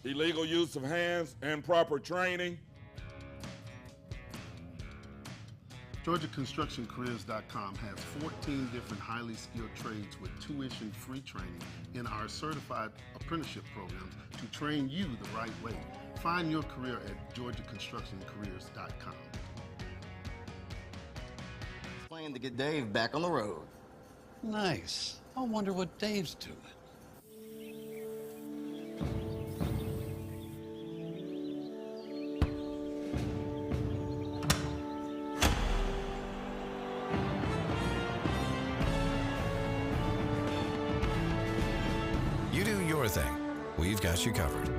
illegal use of hands, improper training. GeorgiaConstructionCareers.com has 14 different highly skilled trades with tuition-free training in our certified apprenticeship programs to train you the right way. Find your career at GeorgiaConstructionCareers.com. Plan to get Dave back on the road. Nice. I wonder what Dave's doing. You do your thing. We've got you covered.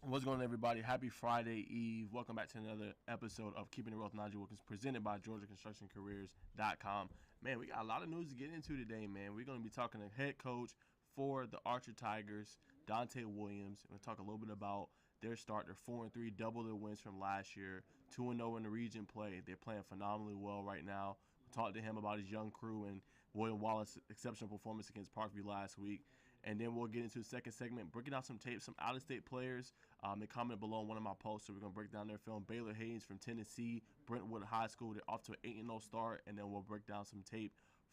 What's going on, everybody? Happy Friday Eve. Welcome back to another episode of Keeping It Real with Najeh Wilkins, presented by GeorgiaConstructionCareers.com. Man, we got a lot of news to get into today, man. We're going to be talking to head coach for the Archer Tigers, Dante Williams. We're going to talk a little bit about their start. They're 4-3, double their wins from last year, 2-0 in the region play. They're playing phenomenally well right now. We talked to him about his young crew and William Wallace's exceptional performance against Parkview last week. And then we'll get into the second segment, breaking out some tape, some out-of-state players. They commented below on one of my posts, so we're going to break down their film. Baylor Hayes from Tennessee, Brentwood High School. They're off to an 8-0 start, and then we'll break down some tape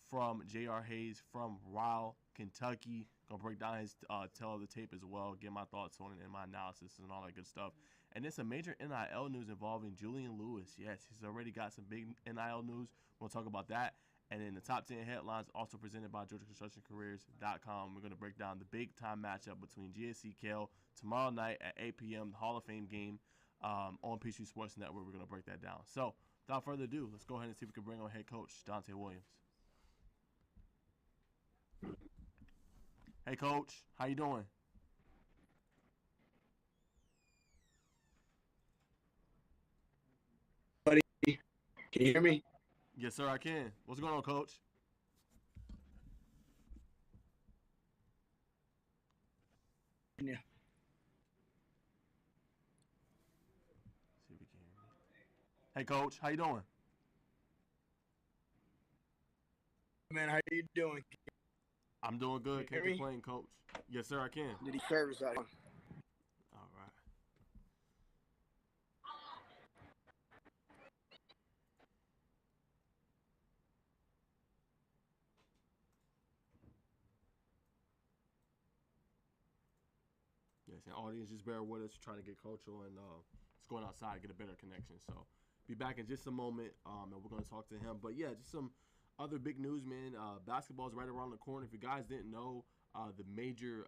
from J.R. Hayes from Ryle, Kentucky. Going to break down his tail of the tape as well, get my thoughts on it and my analysis and all that good stuff. And then some major NIL news involving Julian Lewis. Yes, he's already got some big NIL news. We'll talk about that. And then the top 10 headlines, also presented by GeorgiaConstructionCareers.com. We're going to break down the big-time matchup between GSC Cal tomorrow night at 8 p.m., the Hall of Fame game on Peachtree Sports Network. We're going to break that down. So, without further ado, let's go ahead and see if we can bring on head coach Dante Williams. Hey, Coach. How you doing? Buddy, can you hear me? Yes, sir, I can. What's going on, Coach? Yeah. See if we can hear me. Hey, Coach. How you doing? Man, how you doing? I'm doing good. Can Can't you hear me? complain, Coach. Yes, sir, I can. Did he service out? All right. Yes, and audience, just bear with us. Trying to get Coach on. Just going outside, get a better connection. So, be back in just a moment, and we're going to talk to him. But, yeah, just some other big news, man. Basketball is right around the corner. If you guys didn't know, the major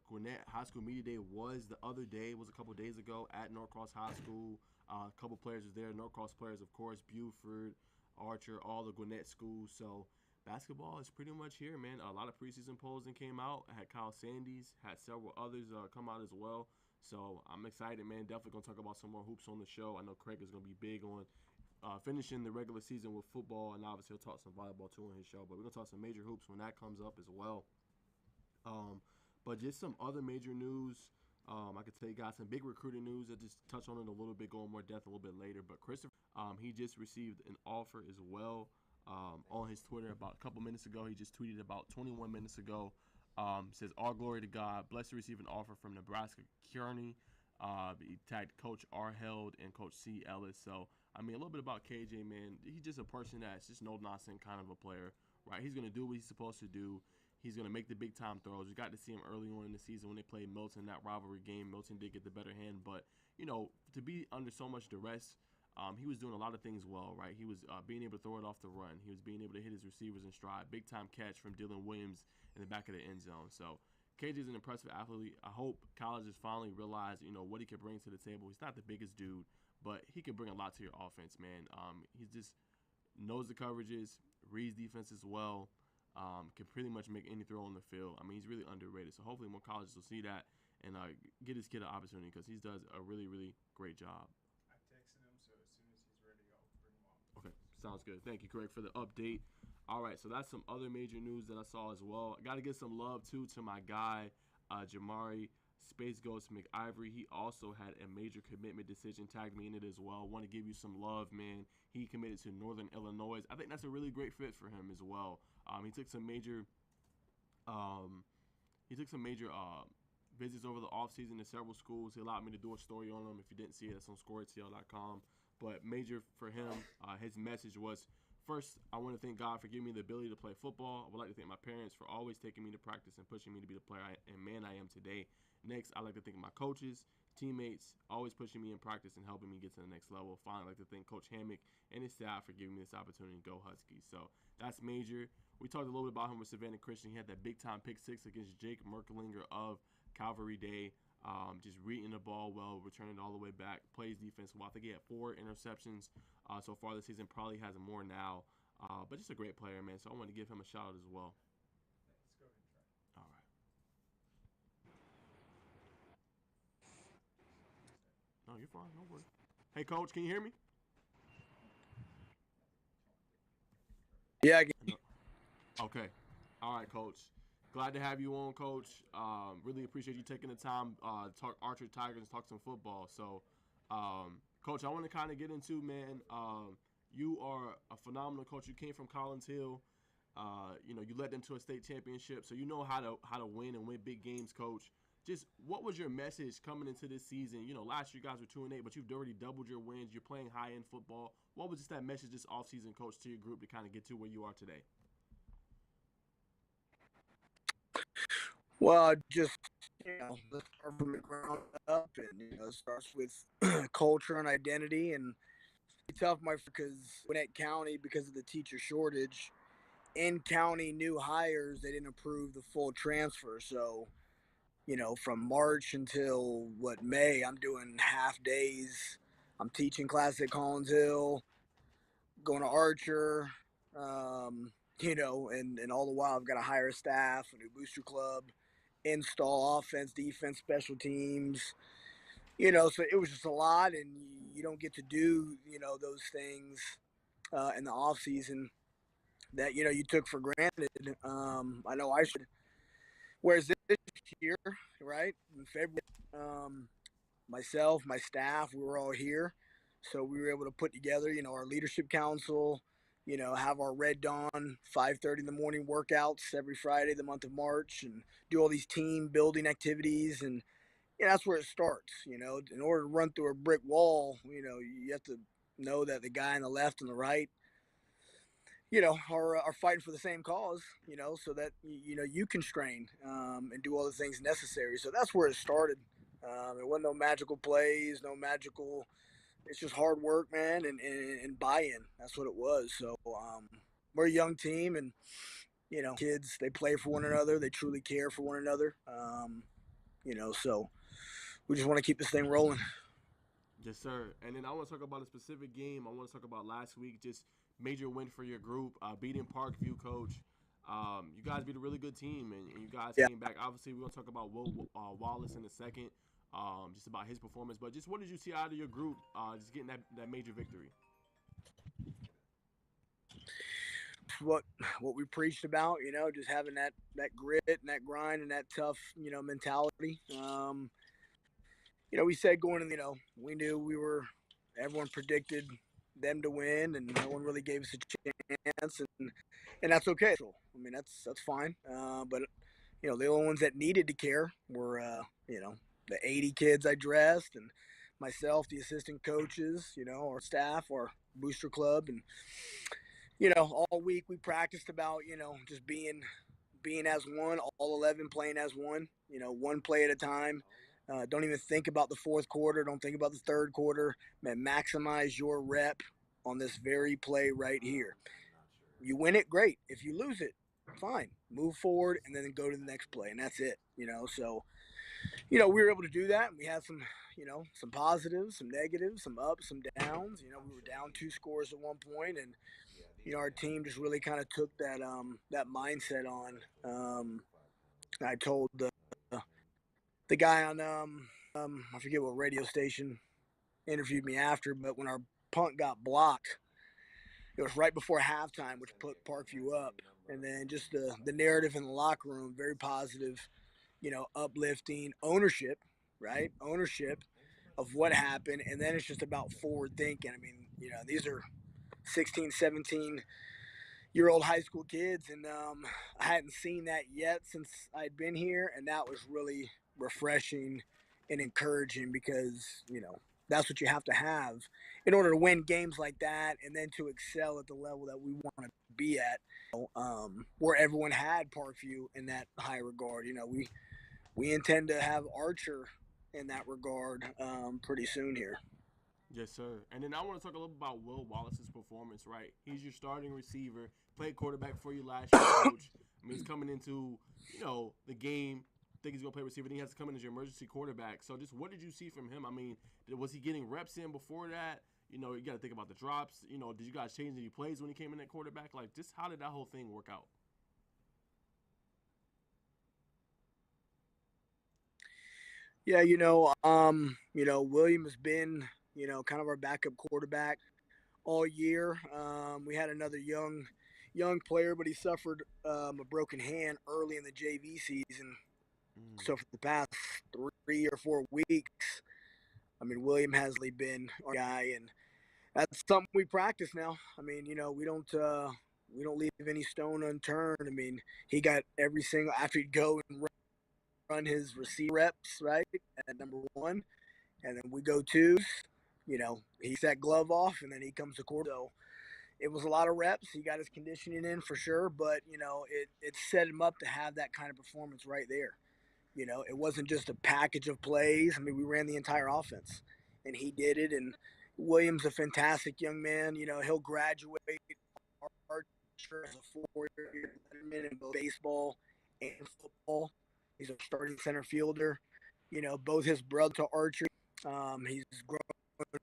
Gwinnett High School Media Day was the other day. It was a couple days ago at Norcross High School. A couple players was there. Norcross players, of course, Buford, Archer, all the Gwinnett schools. So, basketball is pretty much here, man. A lot of preseason polls that came out. I had Kyle Sandys, had several others come out as well. So I'm excited, man. Definitely going to talk about some more hoops on the show. I know Craig is going to be big on finishing the regular season with football, and obviously he'll talk some volleyball too on his show. But we're going to talk some major hoops when that comes up as well. But just some other major news. I could tell you guys some big recruiting news. I'll just touch on it a little bit, go in more depth a little bit later. But Christopher, he just received an offer as well. On his Twitter about a couple minutes ago. He just tweeted about 21 minutes ago. Says, all glory to God. Blessed to receive an offer from Nebraska Kearney. He tagged Coach R. Held and Coach C. Ellis. So, I mean, a little bit about KJ, man. He's just a person that's just no-nonsense kind of a player, right? He's going to do what he's supposed to do. He's going to make the big-time throws. We got to see him early on in the season when they played Milton, that rivalry game. Milton did get the better hand. But, you know, to be under so much duress, he was doing a lot of things well, right? He was being able to throw it off the run. He was being able to hit his receivers in stride. Big-time catch from Dylan Williams in the back of the end zone. So KJ is an impressive athlete. I hope colleges finally realize, you know, what he can bring to the table. He's not the biggest dude, but he can bring a lot to your offense, man. He just knows the coverages, reads defense as well, can pretty much make any throw on the field. I mean, he's really underrated. So hopefully more colleges will see that and get his kid an opportunity because he does a really, really great job. Okay, sounds good. Thank you, Craig, for the update. All right, so that's some other major news that I saw as well. I got to give some love, too, to my guy, Jamari Space Ghost McIvory. He also had a major commitment decision, tagged me in it as well. Want to give you some love, man. He committed to Northern Illinois. I think that's a really great fit for him as well. He took some major He took some major visits over the offseason to several schools. He allowed me to do a story on him. If you didn't see it, it's on scoreatl.com. But major for him, his message was, first, I want to thank God for giving me the ability to play football. I would like to thank my parents for always taking me to practice and pushing me to be the player and man I am today. Next, I'd like to thank my coaches, teammates, always pushing me in practice and helping me get to the next level. Finally, I'd like to thank Coach Hammock and his staff for giving me this opportunity to go Huskies. So that's major. We talked a little bit about him with Savannah Christian. He had that big-time pick six against Jake Merkelinger of Calvary Day. Just reading the ball well, returning it all the way back, plays defense well. I think he had 4 interceptions so far this season, probably has more now. But just a great player, man. So I want to give him a shout out as well. All right. No, you're fine. No worries. Hey, Coach, can you hear me? Yeah, Okay. All right, Coach. Glad to have you on, Coach. Really appreciate you taking the time to talk Archer Tigers and talk some football. So, Coach, I want to kind of get into, man, you are a phenomenal coach. You came from Collins Hill. You led them to a state championship, so you know how to win and win big games, Coach. Just what was your message coming into this season? Last year you guys were 2-8, but you've already doubled your wins. You're playing high-end football. What was just that message this offseason, Coach, to your group to kind of get to where you are today? well, just let's start from the ground up, and it starts with culture and identity, and it's tough, because Gwinnett County, because of the teacher shortage, in county new hires, they didn't approve the full transfer, so from March until May, I'm doing half days. I'm teaching class at Collins Hill, going to Archer, and all the while I've got to hire staff, a new booster club, install offense, defense, special teams. So it was just a lot, and you don't get to do those things in the off season that you took for granted. I know I should. Whereas this year, right in February, myself, my staff, we were all here, so we were able to put together, our leadership council, have our Red Dawn 5:30 in the morning workouts every Friday, the month of March, and do all these team building activities, and that's where it starts. In order to run through a brick wall, you have to know that the guy on the left and the right, are fighting for the same cause, so that you can strain and do all the things necessary. So that's where it started. It wasn't no magical plays, no magical. It's just hard work, man, and buy-in. That's what it was. So we're a young team, and kids, they play for one another. They truly care for one another. So we just want to keep this thing rolling. Yes, sir. And then I want to talk about a specific game. I want to talk about last week, just major win for your group, beating Parkview, Coach. You guys beat a really good team, and you guys came back. Obviously, we're going to talk about Wallace in a second, just about his performance. But just what did you see out of your group, just getting that major victory? What we preached about, just having that grit and that grind and that tough, mentality. We said going in, we knew everyone predicted them to win, and no one really gave us a chance, and that's okay. I mean, that's fine. But the only ones that needed to care were the 80 kids I dressed, and myself, the assistant coaches, our staff, our booster club, and all week we practiced about just being as one, all 11 playing as one, one play at a time. Don't even think about the fourth quarter. Don't think about the third quarter. Man, maximize your rep on this very play right here. You win it, great. If you lose it, fine. Move forward and then go to the next play, and that's it. So we were able to do that, and we had some, some positives, some negatives, some ups, some downs. We were down 2 scores at one point, and our team just really kind of took that mindset on. I told the guy on I forget what radio station interviewed me after, but when our punt got blocked, it was right before halftime, which put Parkview up, and then just the narrative in the locker room, very positive, uplifting, ownership, right? Ownership of what happened, and then it's just about forward thinking. I mean, these are 16, 17 year old high school kids, and I hadn't seen that yet since I'd been here, and that was really refreshing and encouraging because that's what you have to have in order to win games like that, and then to excel at the level that we want to be at, where everyone had Parkview in that high regard. We intend to have Archer in that regard pretty soon here. Yes, sir. And then I want to talk a little about Will Wallace's performance, right? He's your starting receiver, played quarterback for you last year, coach. I mean, he's coming into, the game. Think he's going to play receiver. Then he has to come in as your emergency quarterback. So just what did you see from him? I mean, was he getting reps in before that? You got to think about the drops. Did you guys change any plays when he came in at quarterback? Like, just how did that whole thing work out? Yeah, William has been, kind of our backup quarterback all year. We had another young player, but he suffered a broken hand early in the JV season. So for the past 3 or 4 weeks, I mean, William has been our guy, and that's something we practice now. I mean, we don't leave any stone unturned. I mean, he got every single after he'd go and run his receiver reps, right, at number one, and then we go twos. He that glove off, and then he comes to court. So it was a lot of reps. He got his conditioning in for sure, but it set him up to have that kind of performance right there. It wasn't just a package of plays. I mean, we ran the entire offense, and he did it. And Williams, a fantastic young man. He'll graduate Archer as a 4-year letterman in both baseball and football. He's a starting center fielder. Both his brother to Archer. He's grown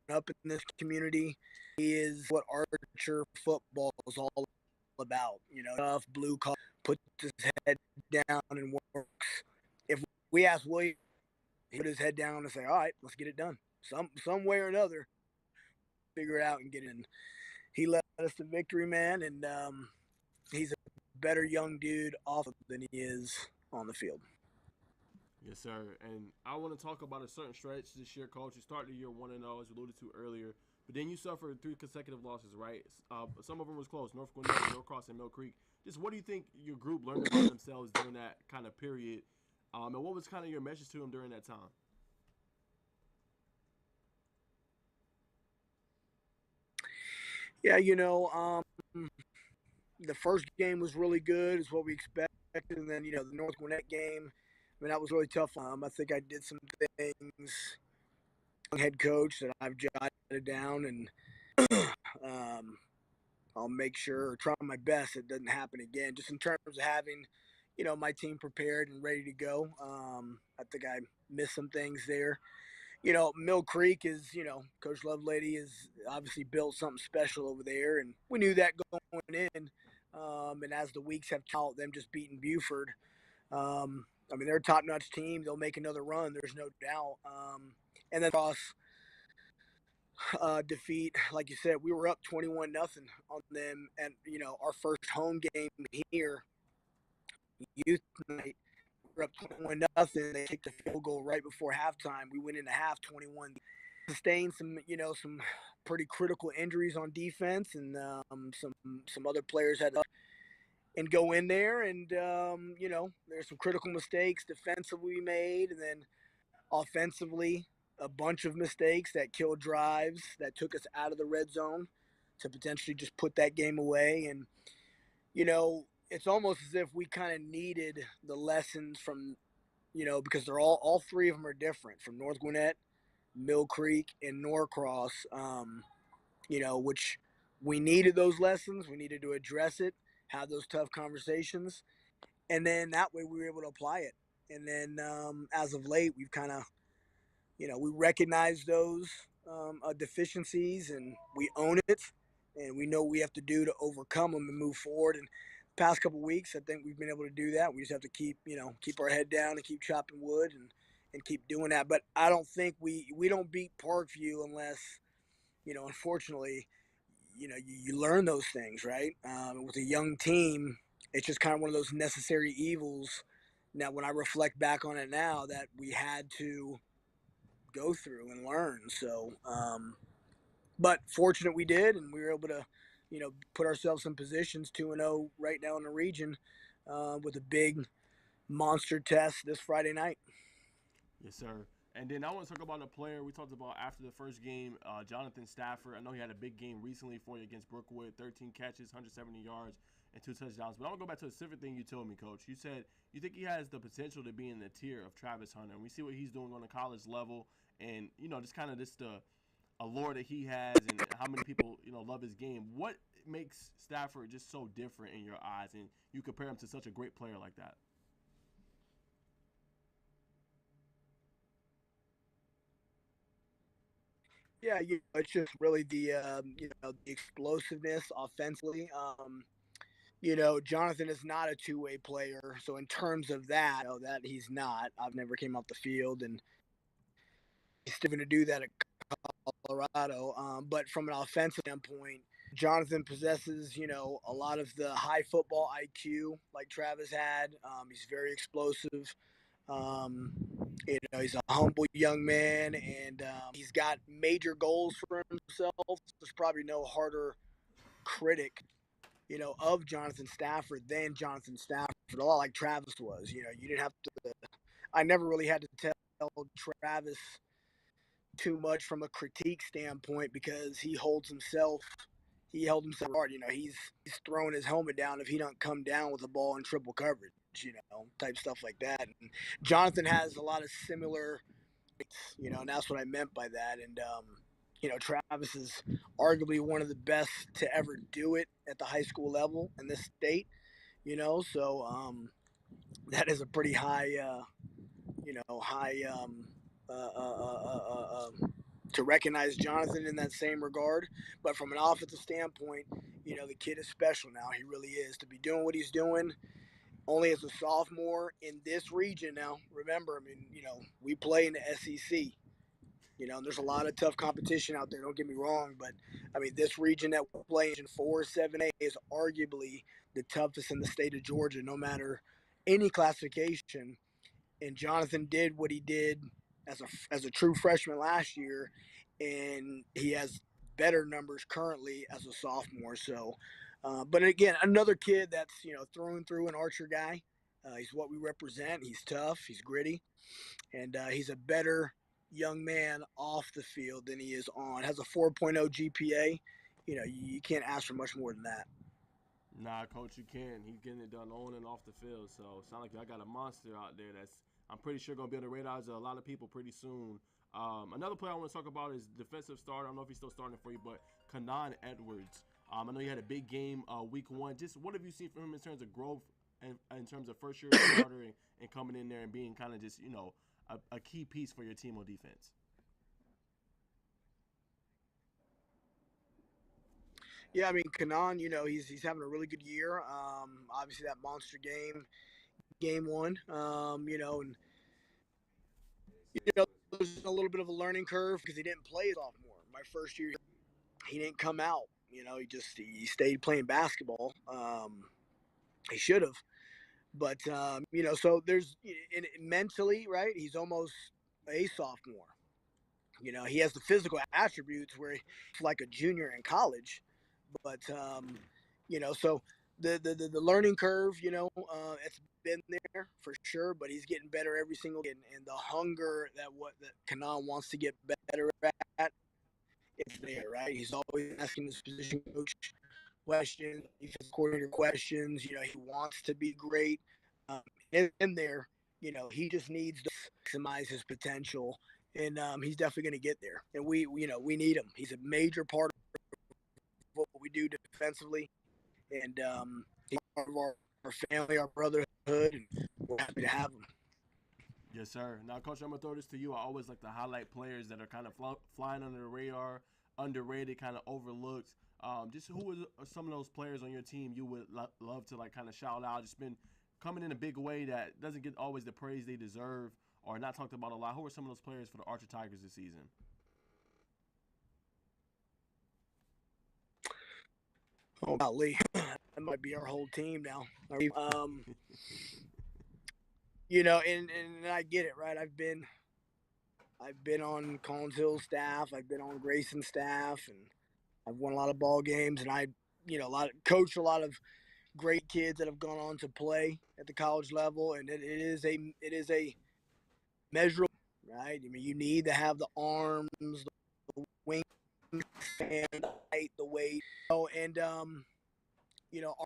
up in this community. He is what Archer football is all about. Tough blue collar, puts his head down and works. If we ask William, he put his head down and say, "All right, let's get it done. Some way or another, figure it out and get in." He led us to victory, man, and he's a better young dude off than he is on the field. Yes, sir. And I want to talk about a certain stretch this year, coach. You started the year 1-0, as you alluded to earlier, but then you suffered 3 consecutive losses, right? Some of them was close: North Gwinnett, Norcross, and Mill Creek. Just what do you think your group learned about themselves during that kind of period? And what was kind of your message to them during that time? Yeah, the first game was really good, is what we expected, and then the North Gwinnett game, I mean, that was really tough. I think I did some things, head coach, that I've jotted down, and I'll make sure or try my best it doesn't happen again. Just in terms of having, my team prepared and ready to go. I think I missed some things there. Mill Creek is, Coach Lovelady has obviously built something special over there, and we knew that going in. And as the weeks have taught them, just beating Buford. I mean, they're a top-notch team. They'll make another run. There's no doubt. And then Ross defeat, like you said, we were up 21-0 on them, and our first home game here, youth night, we were up 21-0. They kicked a field goal right before halftime. We went into half 21. Sustained some pretty critical injuries on defense, and some other players had to and go in there, and there's some critical mistakes defensively we made, and then offensively a bunch of mistakes that killed drives that took us out of the red zone to potentially just put that game away. And it's almost as if we kind of needed the lessons from because they're all 3 of them are different, from North Gwinnett, Mill Creek, and Norcross, which we needed those lessons. We needed to address it, have those tough conversations, and then that way we were able to apply it. And then as of late, we've kind of, we recognize those deficiencies, and we own it, and we know what we have to do to overcome them and move forward. And the past couple of weeks, I think we've been able to do that. We just have to keep our head down and keep chopping wood and keep doing that. But I don't think we don't beat Parkview unless, unfortunately, you learn those things, right? With a young team, it's just kind of one of those necessary evils. Now, when I reflect back on it now, that we had to go through and learn. So, but fortunate we did, and we were able to put ourselves in positions 2-0 right now in the region with a big monster test this Friday night. Yes, sir. And then I want to talk about a player we talked about after the first game, Jonathan Stafford. I know he had a big game recently for you against Brookwood, 13 catches, 170 yards, and 2 touchdowns. But I want to go back to a specific thing you told me, Coach. You said you think he has the potential to be in the tier of Travis Hunter. And we see what he's doing on the college level and, just kind of just the allure that he has and how many people, love his game. What makes Stafford just so different in your eyes and you compare him to such a great player like that? Yeah, it's just really the explosiveness offensively. Jonathan is not a two-way player, so in terms of that, that he's not. I've never came off the field, and he's still going to do that at Colorado. But from an offensive standpoint, Jonathan possesses, a lot of the high football IQ like Travis had. He's very explosive. Um, he's a humble young man, and he's got major goals for himself. There's probably no harder critic, of Jonathan Stafford than Jonathan Stafford. A lot like Travis was. You didn't have to. I never really had to tell Travis too much from a critique standpoint because he held himself hard. He's throwing his helmet down if he don't come down with the ball in triple coverage, type stuff like that. And Jonathan has a lot of similar, and that's what I meant by that. And Travis is arguably one of the best to ever do it at the high school level in this state. So that is a pretty high, high to recognize Jonathan in that same regard. But from an offensive standpoint, the kid is special now. He really is. To be doing what he's doing only as a sophomore in this region now. Remember, we play in the SEC. There's a lot of tough competition out there. Don't get me wrong. But, this region that we're playing in 4-7A is arguably the toughest in the state of Georgia, no matter any classification. And Jonathan did what he did as a true freshman last year, and he has better numbers currently as a sophomore. So, but again, another kid that's through and through an Archer guy. He's what we represent. He's tough. He's gritty, and he's a better young man off the field than he is on. Has a 4.0 GPA. You can't ask for much more than that. Nah, Coach, you can. He's getting it done on and off the field. So it sounds like y'all got a monster out there that's, I'm pretty sure, going to be on the radars of a lot of people pretty soon. Another player I want to talk about is defensive starter. I don't know if he's still starting for you, but Kanan Edwards. I know you had a big game week 1. Just what have you seen from him in terms of growth and in terms of first-year starter and coming in there and being kind of just, a key piece for your team on defense? Yeah, Kanan, he's having a really good year. Obviously that monster game 1, and there's a little bit of a learning curve because he didn't play sophomore. My first year, he didn't come out. He stayed playing basketball. He should have, but so there's mentally, right? He's almost a sophomore. He has the physical attributes where he's like a junior in college, but so the learning curve, it's been there for sure, but he's getting better every single day, and the hunger that Kanan wants to get better at, it's there, right? He's always asking his position coach questions, defense coordinator questions. He wants to be great. In there, he just needs to maximize his potential, and he's definitely going to get there. And we need him. He's a major part of what we do defensively, and he's part of our family, our brotherhood, and we're happy to have him. Yes, sir. Now, Coach, I'm going to throw this to you. I always like to highlight players that are kind of flying under the radar, underrated, kind of overlooked. Just who are some of those players on your team you would love to kind of shout out? Just been coming in a big way that doesn't get always the praise they deserve or not talked about a lot. Who are some of those players for the Archer Tigers this season? Oh, golly. That might be our whole team now. And I get it, right? I've been on Collins Hill's staff. I've been on Grayson's staff, and I've won a lot of ball games. And I coached a lot of great kids that have gone on to play at the college level, and it is a measurable, right? I mean, you need to have the arms, the wing, and the height, the weight, and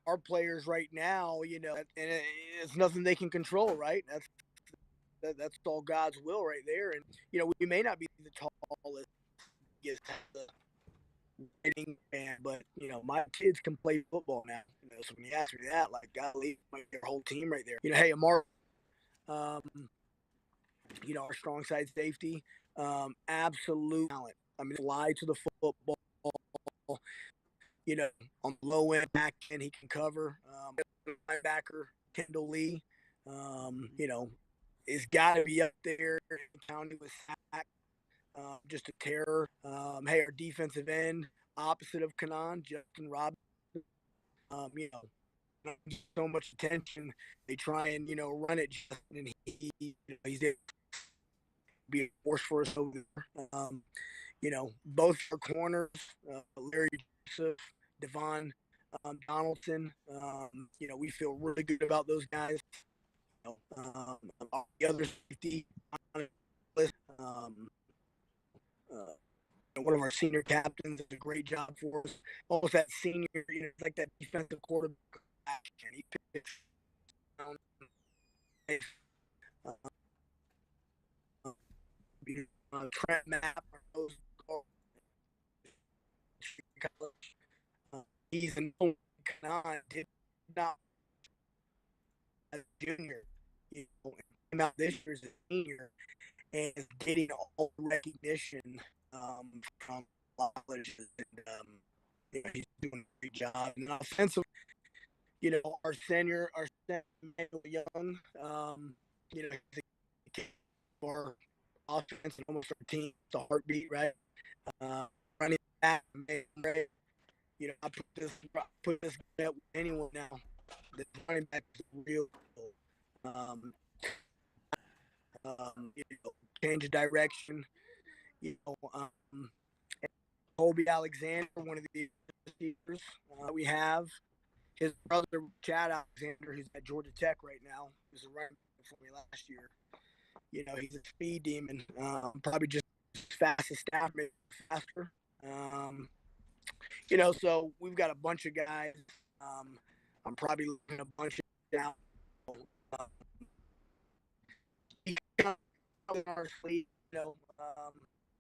our players right now, and it's nothing they can control, right? That's all God's will right there, and we may not be the tallest, the hitting fan, but my kids can play football now. So when you ask me that, like, golly, your whole team right there. Hey, Amar, our strong side safety, absolute talent. I mean, fly to the football. On the low end back end, he can cover. Linebacker Kendall Lee, is got to be up there in the county with sack. Just a terror. Hey, our defensive end, opposite of Kanan, Justin Robinson. So much attention. They try and run it, and he's there to be a force for us over there. Both our corners, Larry Joseph, Devon Donaldson. We feel really good about those guys. The other safety, one of our senior captains does a great job for us. Almost that senior, it's like that defensive quarterback. And he picks down Trent Mapp. He's an old did not as a junior, came out this year as a senior, and is getting all recognition from colleges, and he's doing a great job. And offensive, our center Michael Young, for offense and almost our team, the heartbeat, right? Running back, right? I put this guy up with anyone now. The running back is real. Change of direction. Colby Alexander, one of the receivers we have. His brother, Chad Alexander, who's at Georgia Tech right now, was a running back for me last year. He's a speed demon. Probably just as fast as staff, maybe faster. So we've got a bunch of guys. I'm probably looking a bunch down. Our sleep,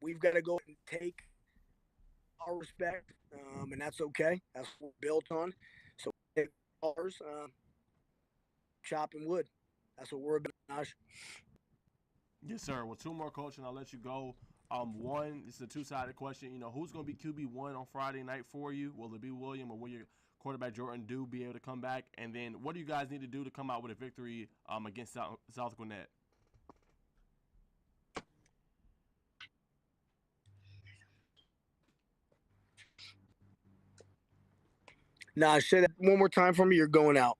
we've got to go and take our respect, and that's okay. That's what we're built on. So ours, chopping wood. That's what we're about. Najeh. Yes, sir. Well, two more, Coach, and I'll let you go. One, it's a two-sided question. Who's going to be QB1 on Friday night for you? Will it be William, or will your quarterback Jordan Dew be able to come back? And then what do you guys need to do to come out with a victory against South Gwinnett? Say that one more time for me. You're going out.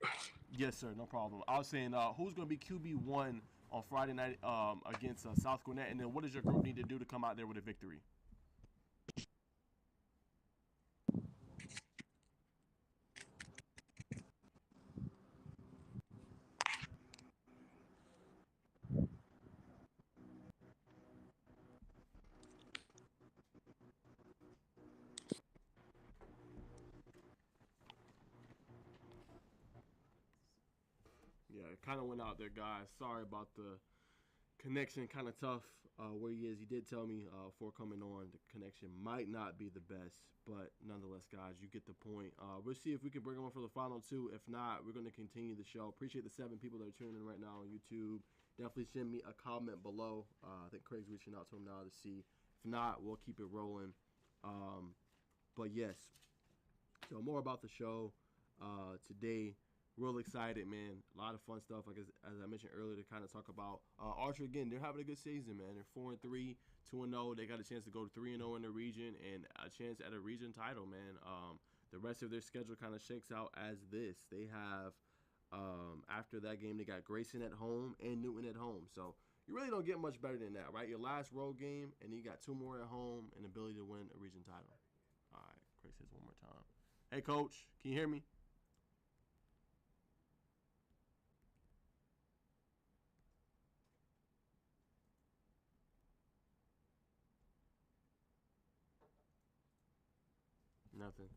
Yes, sir. No problem. I was saying, who's going to be QB1 on Friday night against South Gwinnett? And then what does your group need to do to come out there with a victory? Yeah, it kind of went out there, guys. Sorry about the connection. Kind of tough where he is. He did tell me before coming on the connection might not be the best, but nonetheless, guys, you get the point. We'll see if we can bring him on for the final two. If not, we're going to continue the show. Appreciate the 7 people that are tuning in right now on YouTube. Definitely send me a comment below. I think Craig's reaching out to him now to see. If not, we'll keep it rolling. But yes, so more about the show today. Real excited, man. A lot of fun stuff, like as I mentioned earlier, to kind of talk about. Archer, again, they're having a good season, man. They're 4-3, 2-0. They got a chance to go 3-0 in the region and a chance at a region title, man. The rest of their schedule kind of shakes out as this. They have, after that game, they got Grayson at home and Newton at home. So you really don't get much better than that, right? Your last road game, and you got 2 more at home and ability to win a region title. All right, Craig says one more time. Hey, Coach, can you hear me? Nothing.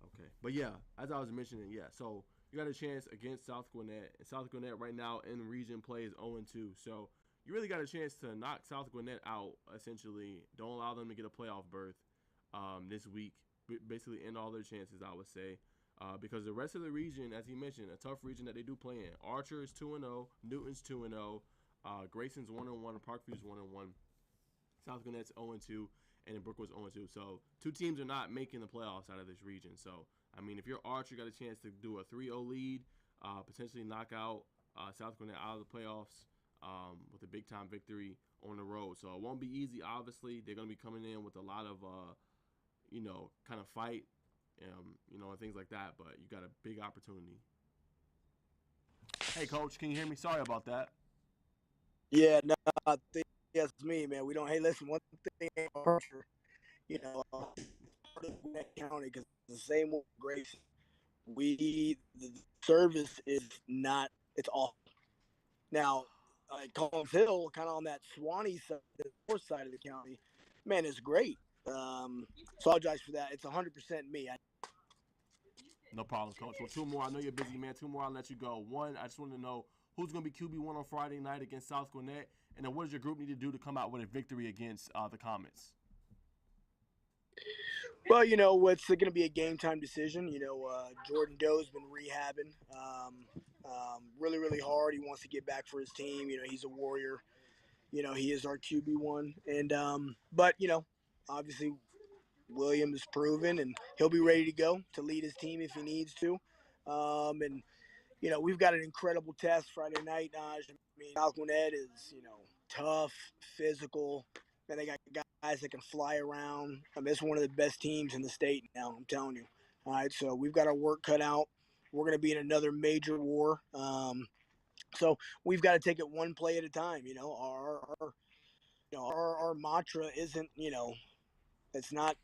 Okay. But yeah, as I was mentioning, yeah. So you got a chance against South Gwinnett. And South Gwinnett right now in region play is 0-2. So you really got a chance to knock South Gwinnett out, essentially. Don't allow them to get a playoff berth this week. Basically end all their chances, I would say. Because the rest of the region, as he mentioned, a tough region that they do play in. Archer is 2-0. Newton's 2-0. Grayson's 1-1. Parkview's 1-1. South Gwinnett's 0-2. And then Brentwood's 0-2. So two teams are not making the playoffs out of this region. So, I mean, if you're Archer, got a chance to do a 3-0 lead, potentially knock out South Gwinnett out of the playoffs with a big-time victory on the road. So it won't be easy, obviously. They're going to be coming in with a lot of, kind of fight, and things like that. But you got a big opportunity. Hey, Coach, can you hear me? Sorry about that. Yeah, no, I think it's me, man. We don't. Hey, listen, one thing, Archer, part of that county because the same with Grace. The service is not. It's awful. Now, Collins Hill, kind of on that Swanee side, the north side of the county, man, it's great. So apologize for that. It's 100% me. No problem, Coach. Well, two more. I know you're busy, man. Two more, I'll let you go. One, I just want to know who's going to be QB1 on Friday night against South Gwinnett, and then what does your group need to do to come out with a victory against the Comets? Well, it's going to be a game time decision. Jordan Doe's been rehabbing really, really hard. He wants to get back for his team. He's a warrior. He is our QB1. And, but, obviously William is proven and he'll be ready to go to lead his team if he needs to. And, we've got an incredible test Friday night, Najeh. South Gwinnett is, tough, physical. And they got guys that can fly around. It's one of the best teams in the state now, I'm telling you. All right, so we've got our work cut out. We're going to be in another major war. So we've got to take it one play at a time. Our mantra isn't, it's not,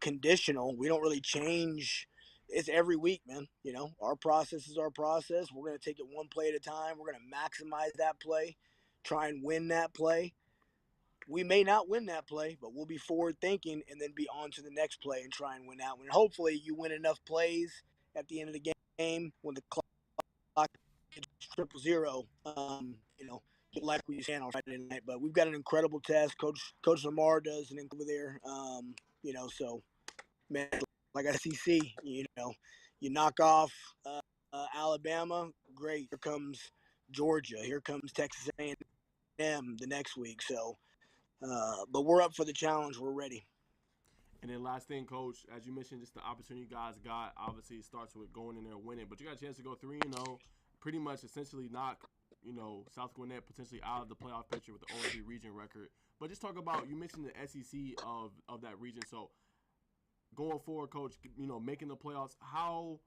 conditional. We don't really change. It's every week, man. Our process is our process. We're going to take it one play at a time. We're going to maximize that play, try and win that play. We may not win that play, but we'll be forward thinking and then be on to the next play and try and win that one. Hopefully you win enough plays at the end of the game when the clock is 0-0, like we can on Friday night. But we've got an incredible test. Coach Lamar does an over there. So, man, like SEC, you knock off Alabama, great. Here comes Georgia. Here comes Texas A&M the next week. So, but we're up for the challenge. We're ready. And then last thing, Coach, as you mentioned, just the opportunity you guys got. Obviously, it starts with going in there and winning. But you got a chance to go 3-0, pretty much essentially knock, South Gwinnett potentially out of the playoff picture with the 0-3 region record. But just talk about, you mentioned the SEC of that region. So going forward, Coach, making the playoffs, how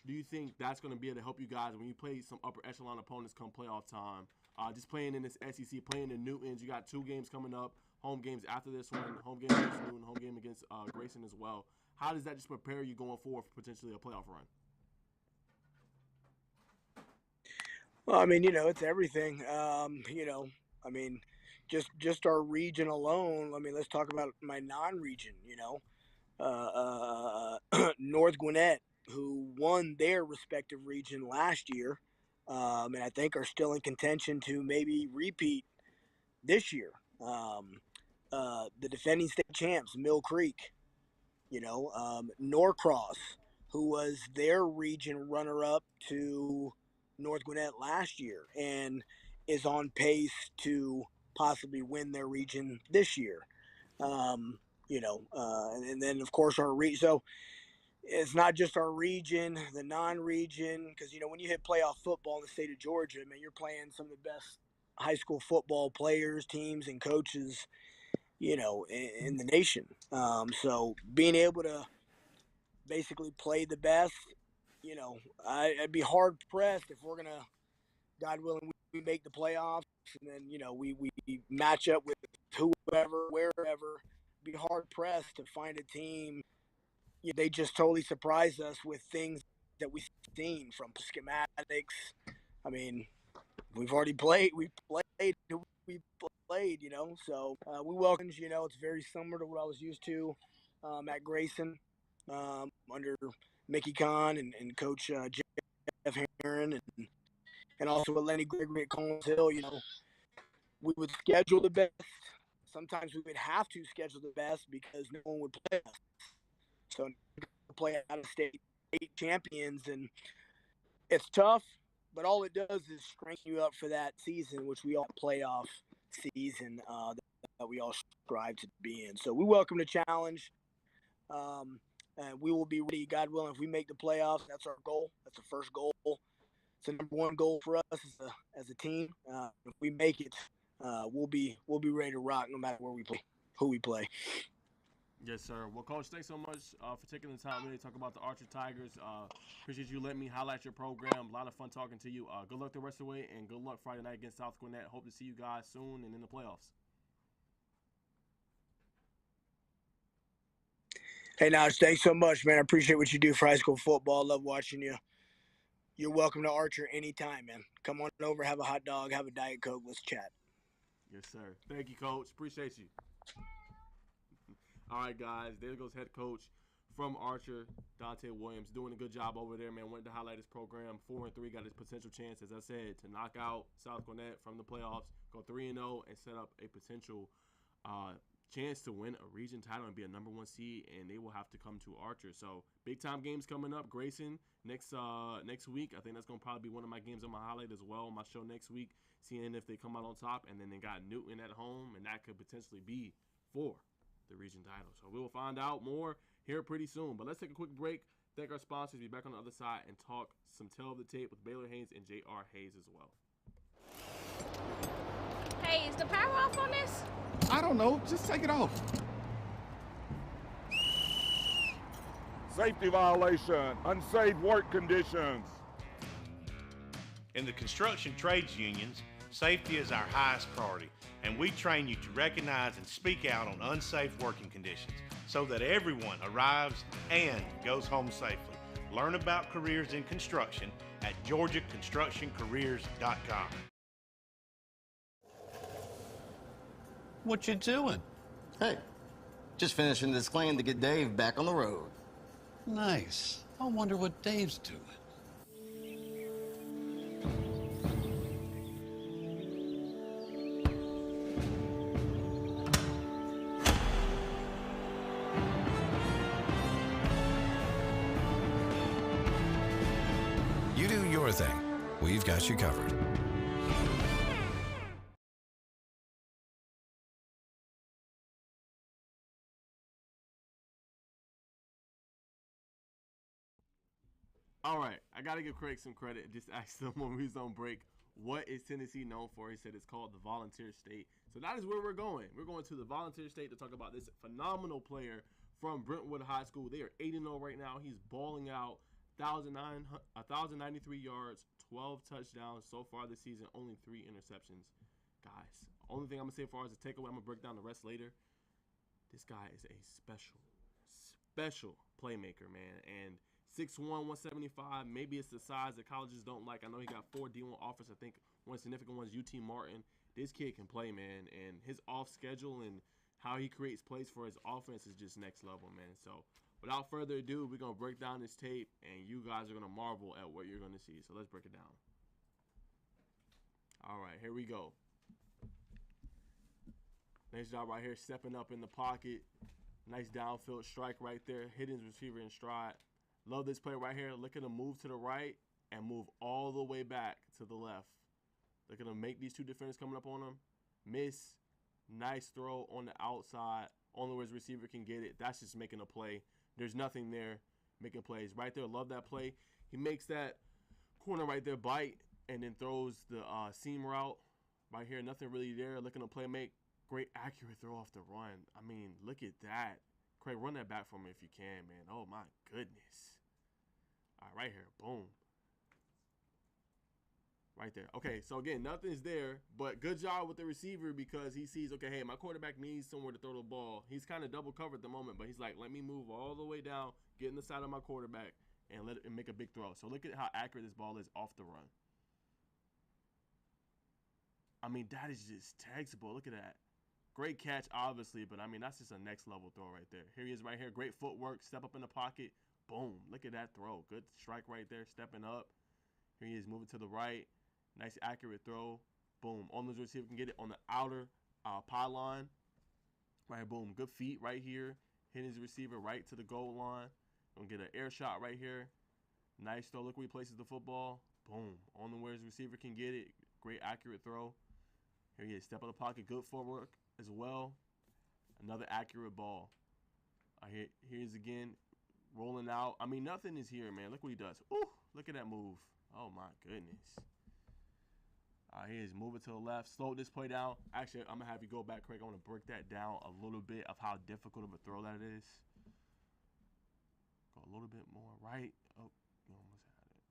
do you think that's going to be able to help you guys when you play some upper echelon opponents come playoff time? Just playing in this SEC, playing in Newtons. You got 2 games coming up, home games after this one, home game against Newton, home game against Grayson as well. How does that just prepare you going forward for potentially a playoff run? Well, it's everything. Just our region alone. Let's talk about my non-region. North Gwinnett, who won their respective region last year, and I think are still in contention to maybe repeat this year. The defending state champs, Mill Creek, Norcross, who was their region runner-up to North Gwinnett last year and is on pace to possibly win their region this year. And then of course our so it's not just our region, the non-region, because when you hit playoff football in the state of Georgia, man, you're playing some of the best high school football players, teams, and coaches, in the nation. So being able to basically play the best, I'd be hard pressed if we're gonna, God willing, we make the playoffs and then we match up with whoever, wherever. Be hard pressed to find a team they just totally surprised us with things that we've seen from schematics. I mean, we've already played. We played. We played. So we welcome. It's very similar to what I was used to at Grayson under Mickey Kahn and Coach Jeff Herron and also with Lenny Gregory at Collins Hill. We would schedule the best. Sometimes we would have to schedule the best because no one would play us. So play out of state champions, and it's tough, but all it does is strengthen you up for that season, which we all playoff season that we all strive to be in. So we welcome the challenge, and we will be ready, God willing, if we make the playoffs. That's our goal. That's the first goal. It's the number one goal for us as a team. If we make it, we'll be ready to rock no matter where we play, who we play. Yes, sir. Well, Coach, thanks so much for taking the time to talk about the Archer Tigers. Appreciate you letting me highlight your program. A lot of fun talking to you. Good luck the rest of the way, and good luck Friday night against South Gwinnett. Hope to see you guys soon and in the playoffs. Hey, Najeh, thanks so much, man. I appreciate what you do for high school football. Love watching you. You're welcome to Archer anytime, man. Come on over, have a hot dog, have a Diet Coke. Let's chat. Yes, sir. Thank you, Coach. Appreciate you. All right, guys. There goes head coach from Archer, Dante Williams, doing a good job over there, man. Wanted to highlight his program. 4-3, got his potential chance, as I said, to knock out South Gwinnett from the playoffs, go 3-0, and set up a potential chance to win a region title and be a number one seed, and they will have to come to Archer. So big time games coming up. Grayson next week. I think that's gonna probably be one of my games on my highlight as well on my show next week, seeing if they come out on top. And then they got Newton at home, and that could potentially be for the region title. So we will find out more here pretty soon. But let's take a quick break. Thank our sponsors. Be back on the other side and talk some tail of the tape with Baylor Hayes and J.R. Hayes as well. Hey, is the power off on this? I don't know. Just take it off. Safety violation, unsafe work conditions. In the construction trades unions, safety is our highest priority, and we train you to recognize and speak out on unsafe working conditions so that everyone arrives and goes home safely. Learn about careers in construction at georgiaconstructioncareers.com. What you doing? Hey, just finishing this claim to get Dave back on the road. Nice. I wonder what Dave's doing. You do your thing. We've got you covered. All right, I got to give Craig some credit. Just ask him when we was on break, what is Tennessee known for? He said it's called the Volunteer State. So that is where we're going. We're going to the Volunteer State to talk about this phenomenal player from Brentwood High School. They are 8-0 right now. He's balling out 1,093 yards, 12 touchdowns so far this season, only 3 interceptions. Guys, only thing I'm going to say as far as the takeaway, I'm going to break down the rest later. This guy is a special playmaker, man. And 6'1", 175. Maybe it's the size that colleges don't like. I know he got 4 D1 offers. I think one significant one is UT Martin. This kid can play, man. And his off schedule and how he creates plays for his offense is just next level, man. So without further ado, we're going to break down this tape, and you guys are going to marvel at what you're going to see. So let's break it down. All right, here we go. Nice job right here, stepping up in the pocket. Nice downfield strike right there, hitting his receiver in stride. Love this play right here. Look at him move to the right and move all the way back to the left. Look at him make these 2 defenders coming up on him. Miss. Nice throw on the outside. Only where his receiver can get it. That's just making a play. There's nothing there making plays. Right there, love that play. He makes that corner right there bite and then throws the seam route. Right here, nothing really there. Looking to play make. Great accurate throw off the run. I mean, look at that. Craig, run that back for me if you can, man. Oh, my goodness. All right, right here. Boom. Right there. Okay, so again, nothing's there, but good job with the receiver because he sees, okay, hey, my quarterback needs somewhere to throw the ball. He's kind of double covered at the moment, but he's like, let me move all the way down, get in the side of my quarterback, and let it make a big throw. So look at how accurate this ball is off the run. I mean, that is just textbook. Look at that. Great catch, obviously, but I mean, that's just a next level throw right there. Here he is right here. Great footwork. Step up in the pocket. Boom. Look at that throw. Good strike right there. Stepping up. Here he is moving to the right. Nice accurate throw. Boom. On the receiver can get it on the outer pylon. Right, boom. Good feet right here. Hitting his receiver right to the goal line. Gonna get an air shot right here. Nice throw. Look where he places the football. Boom. On the where his receiver can get it. Great accurate throw. Here he is. Step in the pocket. Good footwork as well. Another accurate ball. Here's again. Rolling out. I mean, nothing is here, man. Look what he does. Ooh, look at that move. Oh, my goodness. Here's moving to the left. Slow this play down. Actually, I'm going to have you go back, Craig. I want to break that down a little bit of how difficult of a throw that is. Go a little bit more right. Oh, you almost had it.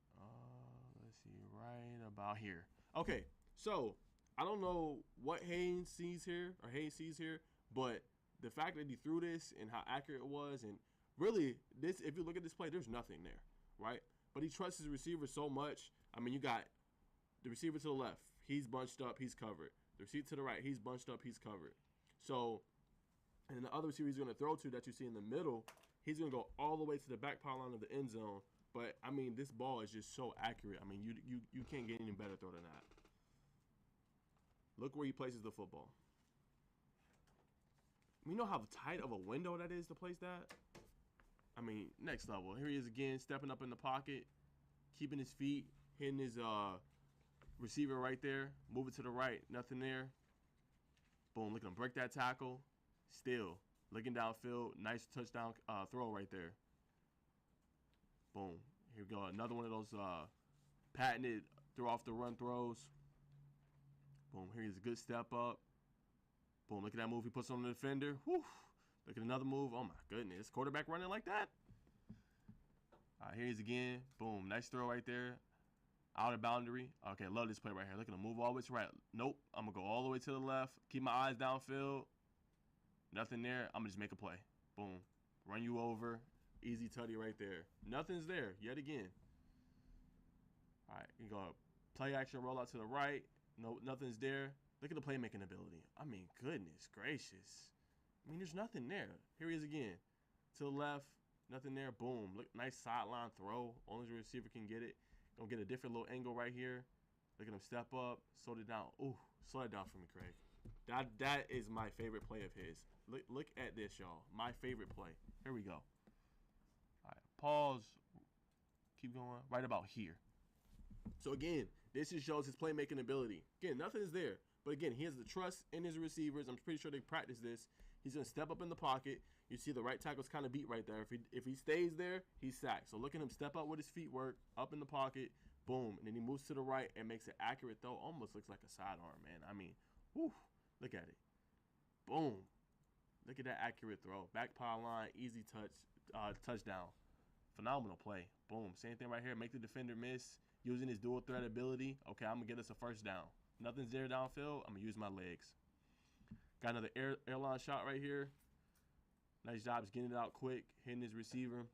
Let's see. Right about here. Okay, so I don't know what Hayes sees here, but the fact that he threw this and how accurate it was, and really, this, if you look at this play, there's nothing there, right? But he trusts his receiver so much. I mean, you got the receiver to the left. He's bunched up. He's covered. The receiver to the right. He's bunched up. He's covered. So, and the other receiver he's going to throw to that you see in the middle, he's going to go all the way to the back pylon of the end zone. But, I mean, this ball is just so accurate. I mean, you can't get any better throw than that. Look where he places the football. You know how tight of a window that is to place that? I mean, next level. Here he is again, stepping up in the pocket, keeping his feet, hitting his receiver right there, moving to the right, nothing there. Boom, look at him break that tackle. Still, looking downfield, nice touchdown throw right there. Boom, here we go, another one of those patented throw off the run throws. Boom, here's a good step up. Boom, look at that move he puts on the defender. Whew. Look at another move. Oh, my goodness. Quarterback running like that. All right, here he is again. Boom, nice throw right there. Out of boundary. Okay, love this play right here. Look at him move all the way to right. Nope, I'm going to go all the way to the left. Keep my eyes downfield. Nothing there. I'm going to just make a play. Boom. Run you over. Easy tutty right there. Nothing's there yet again. All right, you go play action, roll out to the right. No, nothing's there. Look at the playmaking ability. I mean, goodness gracious. I mean, there's nothing there. Here he is again. To the left, nothing there. Boom. Look, nice sideline throw. Only the receiver can get it. Gonna get a different little angle right here. Look at him step up, slow it down. Ooh, slow it down for me, Craig. That is my favorite play of his. Look at this, y'all. My favorite play. Here we go. All right, pause. Keep going. Right about here. So again, this just shows his playmaking ability. Again, nothing is there. But again, he has the trust in his receivers. I'm pretty sure they practice this. He's going to step up in the pocket. You see the right tackle's kind of beat right there. If he stays there, he's sacked. So look at him step up with his feet work, up in the pocket, boom. And then he moves to the right and makes an accurate throw. Almost looks like a sidearm, man. I mean, whew, look at it. Boom. Look at that accurate throw. Back pylon, easy touchdown. Phenomenal play. Boom. Same thing right here. Make the defender miss. Using his dual threat ability. Okay, I'm going to get us a first down. Nothing's there downfield. I'm going to use my legs. Got another airline shot right here. Nice job just getting it out quick. Hitting his receiver.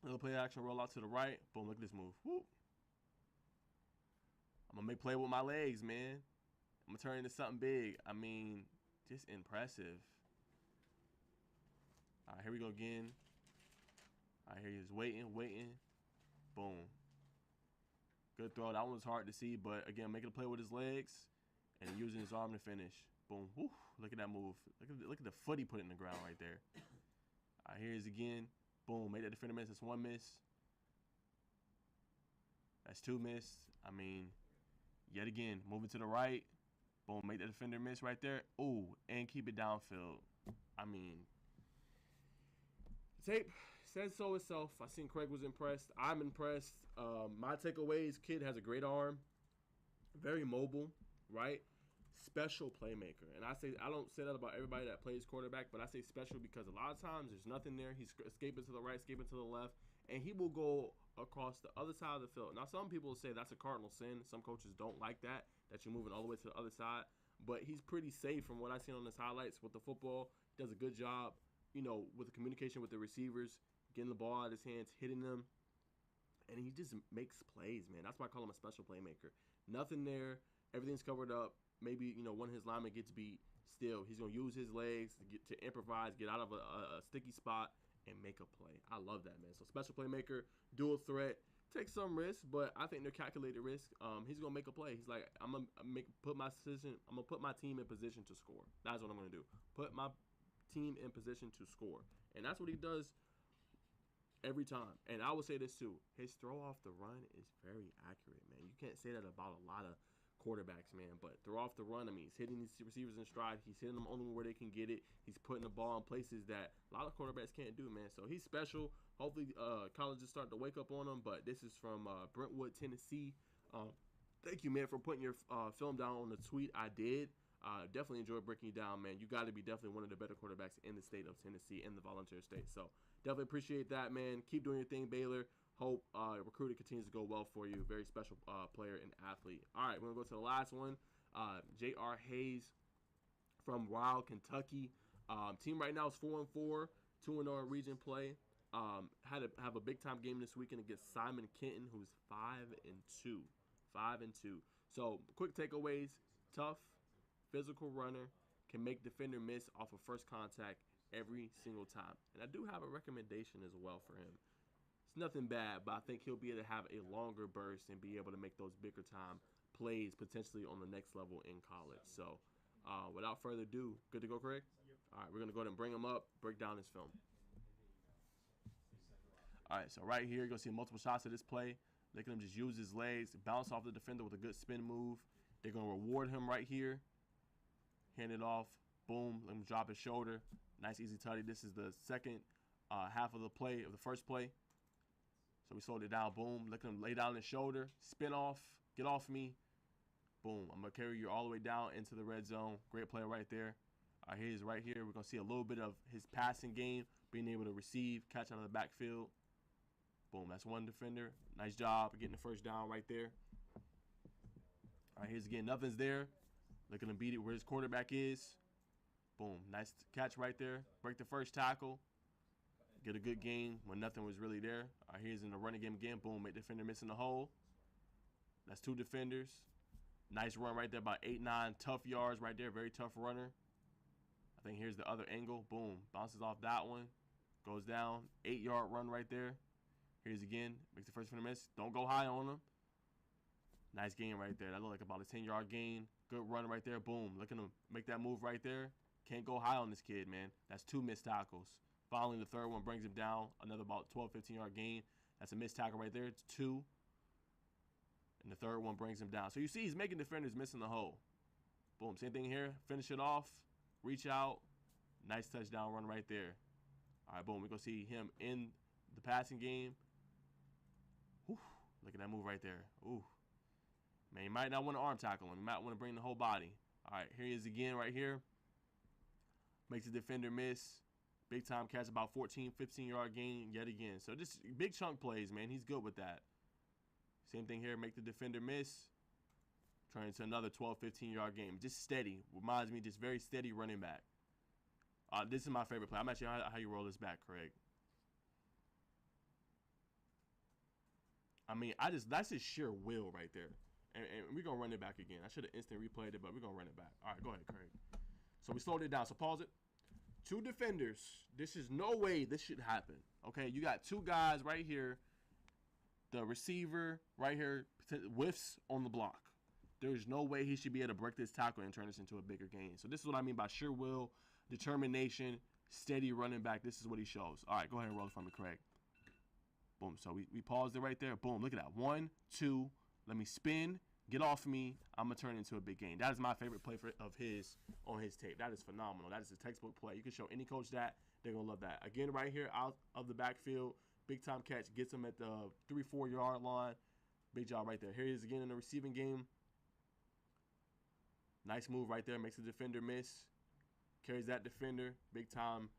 Little play action. Roll out to the right. Boom, look at this move. Woo. I'm going to make play with my legs, man. I'm going to turn into something big. I mean, just impressive. All right, here we go again. All right, here he is waiting. Boom. Good throw. That one was hard to see, but again, making a play with his legs and using his arm to finish. Boom. Woo. Look at that move. Look at the foot he put in the ground right there. All right, here he is again. Boom. Made that defender miss. That's one miss. That's two miss. I mean, yet again, moving to the right. Boom. Make that defender miss right there. Ooh, and keep it downfield. I mean, tape says so itself. I seen Craig was impressed. I'm impressed. My takeaways, kid has a great arm. Very mobile, right? Special playmaker. And I don't say that about everybody that plays quarterback, but I say special because a lot of times there's nothing there. He's escaping to the right, escaping to the left, and he will go across the other side of the field. Now, some people say that's a cardinal sin. Some coaches don't like that you're moving all the way to the other side. But he's pretty safe from what I've seen on his highlights with the football. He does a good job, with the communication with the receivers, getting the ball out of his hands, hitting them. And he just makes plays, man. That's why I call him a special playmaker. Nothing there. Everything's covered up. Maybe, one of his linemen gets beat. Still, he's going to use his legs to improvise, get out of a sticky spot, and make a play. I love that, man. So special playmaker, dual threat, take some risks, but I think they're calculated risks. He's gonna make a play. He's like, I'm gonna put my team in position to score. That's what I'm gonna do. Put my team in position to score, and that's what he does every time. And I will say this too: his throw off the run is very accurate, man. You can't say that about a lot of quarterbacks, man. But throw off the run, I mean, he's hitting these receivers in stride. He's hitting them only where they can get it. He's putting the ball in places that a lot of quarterbacks can't do, man. So he's special. Hopefully, colleges start to wake up on him. But this is from Brentwood, Tennessee. Thank you, man, for putting your film down on the tweet. I did. Definitely enjoyed breaking you down, man. You got to be definitely one of the better quarterbacks in the state of Tennessee, in the volunteer state. So definitely appreciate that, man. Keep doing your thing, Baylor. Hope recruiting continues to go well for you. Very special player and athlete. All right, we're going to go to the last one. J.R. Hayes from Ryle, Kentucky. Team right now is 4-4, 2-0 in region play. Have a big-time game this weekend against Simon Kenton, who's 5-2. 5-2. So, quick takeaways. Tough, physical runner, can make defender miss off of first contact every single time. And I do have a recommendation as well for him. It's nothing bad, but I think he'll be able to have a longer burst and be able to make those bigger time plays potentially on the next level in college. So, without further ado, good to go, Craig? Yep. All right, we're going to go ahead and bring him up, break down his film. All right, so right here, you're going to see multiple shots of this play. They can just use his legs, bounce off the defender with a good spin move. They're going to reward him right here. Hand it off. Boom. Let him drop his shoulder. Nice, easy tutty. This is the second half of the play, of the first play. So we slowed it down. Boom. Look at him lay down his shoulder. Spin off. Get off me. Boom. I'm going to carry you all the way down into the red zone. Great play right there. All right, here's right here. We're going to see a little bit of his passing game, being able to receive, catch out of the backfield. Boom. That's one defender. Nice job getting the first down right there. All right, here's again. Nothing's there. Looking to beat it where his quarterback is. Boom. Nice catch right there. Break the first tackle. Get a good gain when nothing was really there. All right, here's in the running game again. Boom. Make defender missing the hole. That's two defenders. Nice run right there, about 8-9 tough yards right there. Very tough runner. I think here's the other angle. Boom. Bounces off that one. Goes down. 8-yard run right there. Here's again. Makes the first defender miss. Don't go high on him. Nice gain right there. That looked like about a 10-yard gain. Good run right there. Boom. Look at him make that move right there. Can't go high on this kid, man. That's two missed tackles. Finally, the third one brings him down. Another about 12, 15-yard gain. That's a missed tackle right there. It's two. And the third one brings him down. So you see he's making defenders missing the hole. Boom. Same thing here. Finish it off. Reach out. Nice touchdown run right there. All right, boom. We're going to see him in the passing game. Whew. Look at that move right there. Ooh. Man, you might not want to arm tackle him. You might want to bring the whole body. All right, here he is again right here. Makes the defender miss. Big time catch, about 14, 15-yard gain yet again. So just big chunk plays, man. He's good with that. Same thing here. Make the defender miss. Turn into another 12, 15-yard game. Just steady. Reminds me just very steady running back. This is my favorite play. I'm actually how you roll this back, Craig. I mean, that's just sheer will right there. And we're going to run it back again. I should have instant replayed it, but we're going to run it back. All right, go ahead, Craig. So we slowed it down. So pause it. Two defenders. This is no way this should happen. Okay, you got two guys right here. The receiver right here whiffs on the block. There's no way he should be able to break this tackle and turn this into a bigger gain. So this is what I mean by sure will, determination, steady running back. This is what he shows. All right, go ahead and roll it for me, Craig. Boom. So we paused it right there. Boom. Look at that. 1, 2. Let me spin. Get off me. I'm going to turn it into a big gain. That is my favorite play of his on his tape. That is phenomenal. That is a textbook play. You can show any coach that. They're going to love that. Again, right here out of the backfield. Big time catch. Gets him at the 3-4 yard line. Big job right there. Here he is again in the receiving game. Nice move right there. Makes the defender miss. Carries that defender. Big time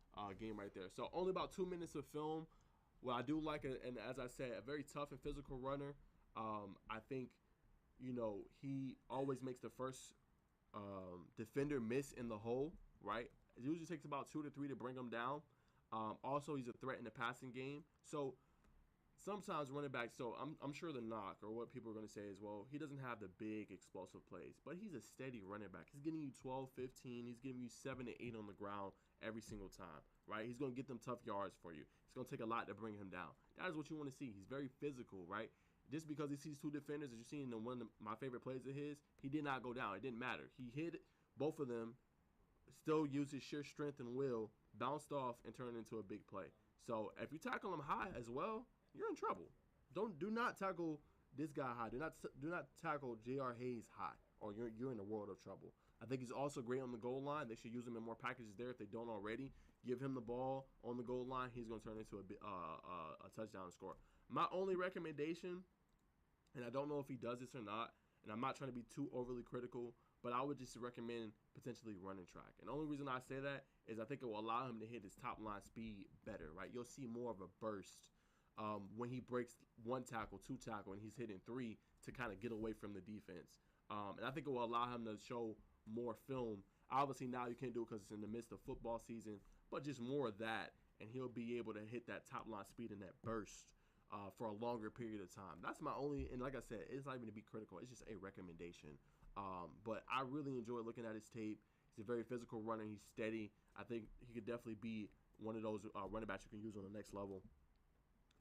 game right there. So only about 2 minutes of film. Well, I do like it, and as I said, a very tough and physical runner. I think, he always makes the first defender miss in the hole, right? It usually takes about 2 to 3 to bring him down. Also, he's a threat in the passing game. So sometimes running back, so I'm sure the knock or what people are going to say is, well, he doesn't have the big explosive plays, but he's a steady running back. He's getting you 12, 15. He's giving you 7 to 8 on the ground every single time, right? He's going to get them tough yards for you. It's going to take a lot to bring him down. That is what you want to see. He's very physical, right? Just because he sees 2 defenders, as you see in one of my favorite plays of his, he did not go down. It didn't matter. He hit both of them, still used his sheer strength and will, bounced off, and turned into a big play. So if you tackle him high as well, you're in trouble. Do not tackle this guy high. Do not tackle J.R. Hayes high, or you're in a world of trouble. I think he's also great on the goal line. They should use him in more packages there if they don't already. Give him the ball on the goal line. He's going to turn into a touchdown score. My only recommendation, and I don't know if he does this or not, and I'm not trying to be too overly critical, but I would just recommend potentially running track. And the only reason I say that is I think it will allow him to hit his top line speed better, right? You'll see more of a burst when he breaks 1 tackle, 2 tackle, and he's hitting 3 to kind of get away from the defense. And I think it will allow him to show more film. Obviously, now you can't do it because it's in the midst of football season, but just more of that, and he'll be able to hit that top line speed and that burst for a longer period of time. That's my only, and like I said, it's not even to be critical. It's just a recommendation. But I really enjoy looking at his tape. He's a very physical runner. He's steady. I think he could definitely be one of those running backs you can use on the next level.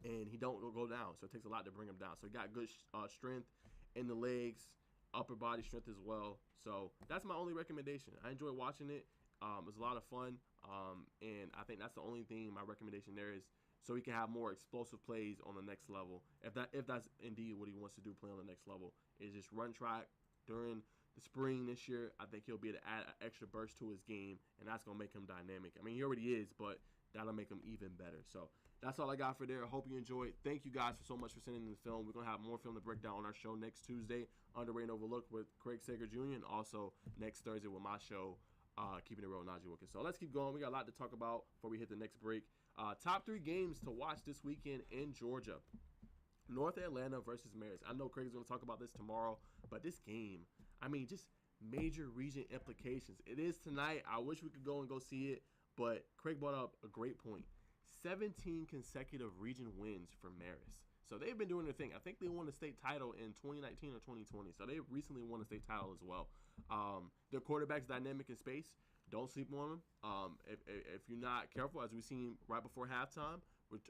And he don't go down, so it takes a lot to bring him down. So he got good strength in the legs, upper body strength as well. So that's my only recommendation. I enjoy watching it. It was a lot of fun, and I think that's the only thing my recommendation there is, so he can have more explosive plays on the next level. If that's indeed what he wants to do, play on the next level, is just run track during the spring this year. I think he'll be able to add an extra burst to his game, and that's going to make him dynamic. I mean, he already is, but that'll make him even better. So that's all I got for there. I hope you enjoyed. Thank you guys so much for sending in the film. We're going to have more film to break down on our show next Tuesday, Underrated and Overlooked with Craig Sager Jr., and also next Thursday with my show, Keeping It Real with Najeh Wilkins. So let's keep going. We got a lot to talk about before we hit the next break. Top 3 games to watch this weekend in Georgia. North Atlanta versus Marist. I know Craig's going to talk about this tomorrow, but this game, I mean, just major region implications. It is tonight. I wish we could go and go see it, but Craig brought up a great point. 17 consecutive region wins for Marist. So they've been doing their thing. I think they won the state title in 2019 or 2020. So they recently won a state title as well. Their quarterback's dynamic in space. Don't sleep on them. If you're not careful, as we've seen right before halftime, which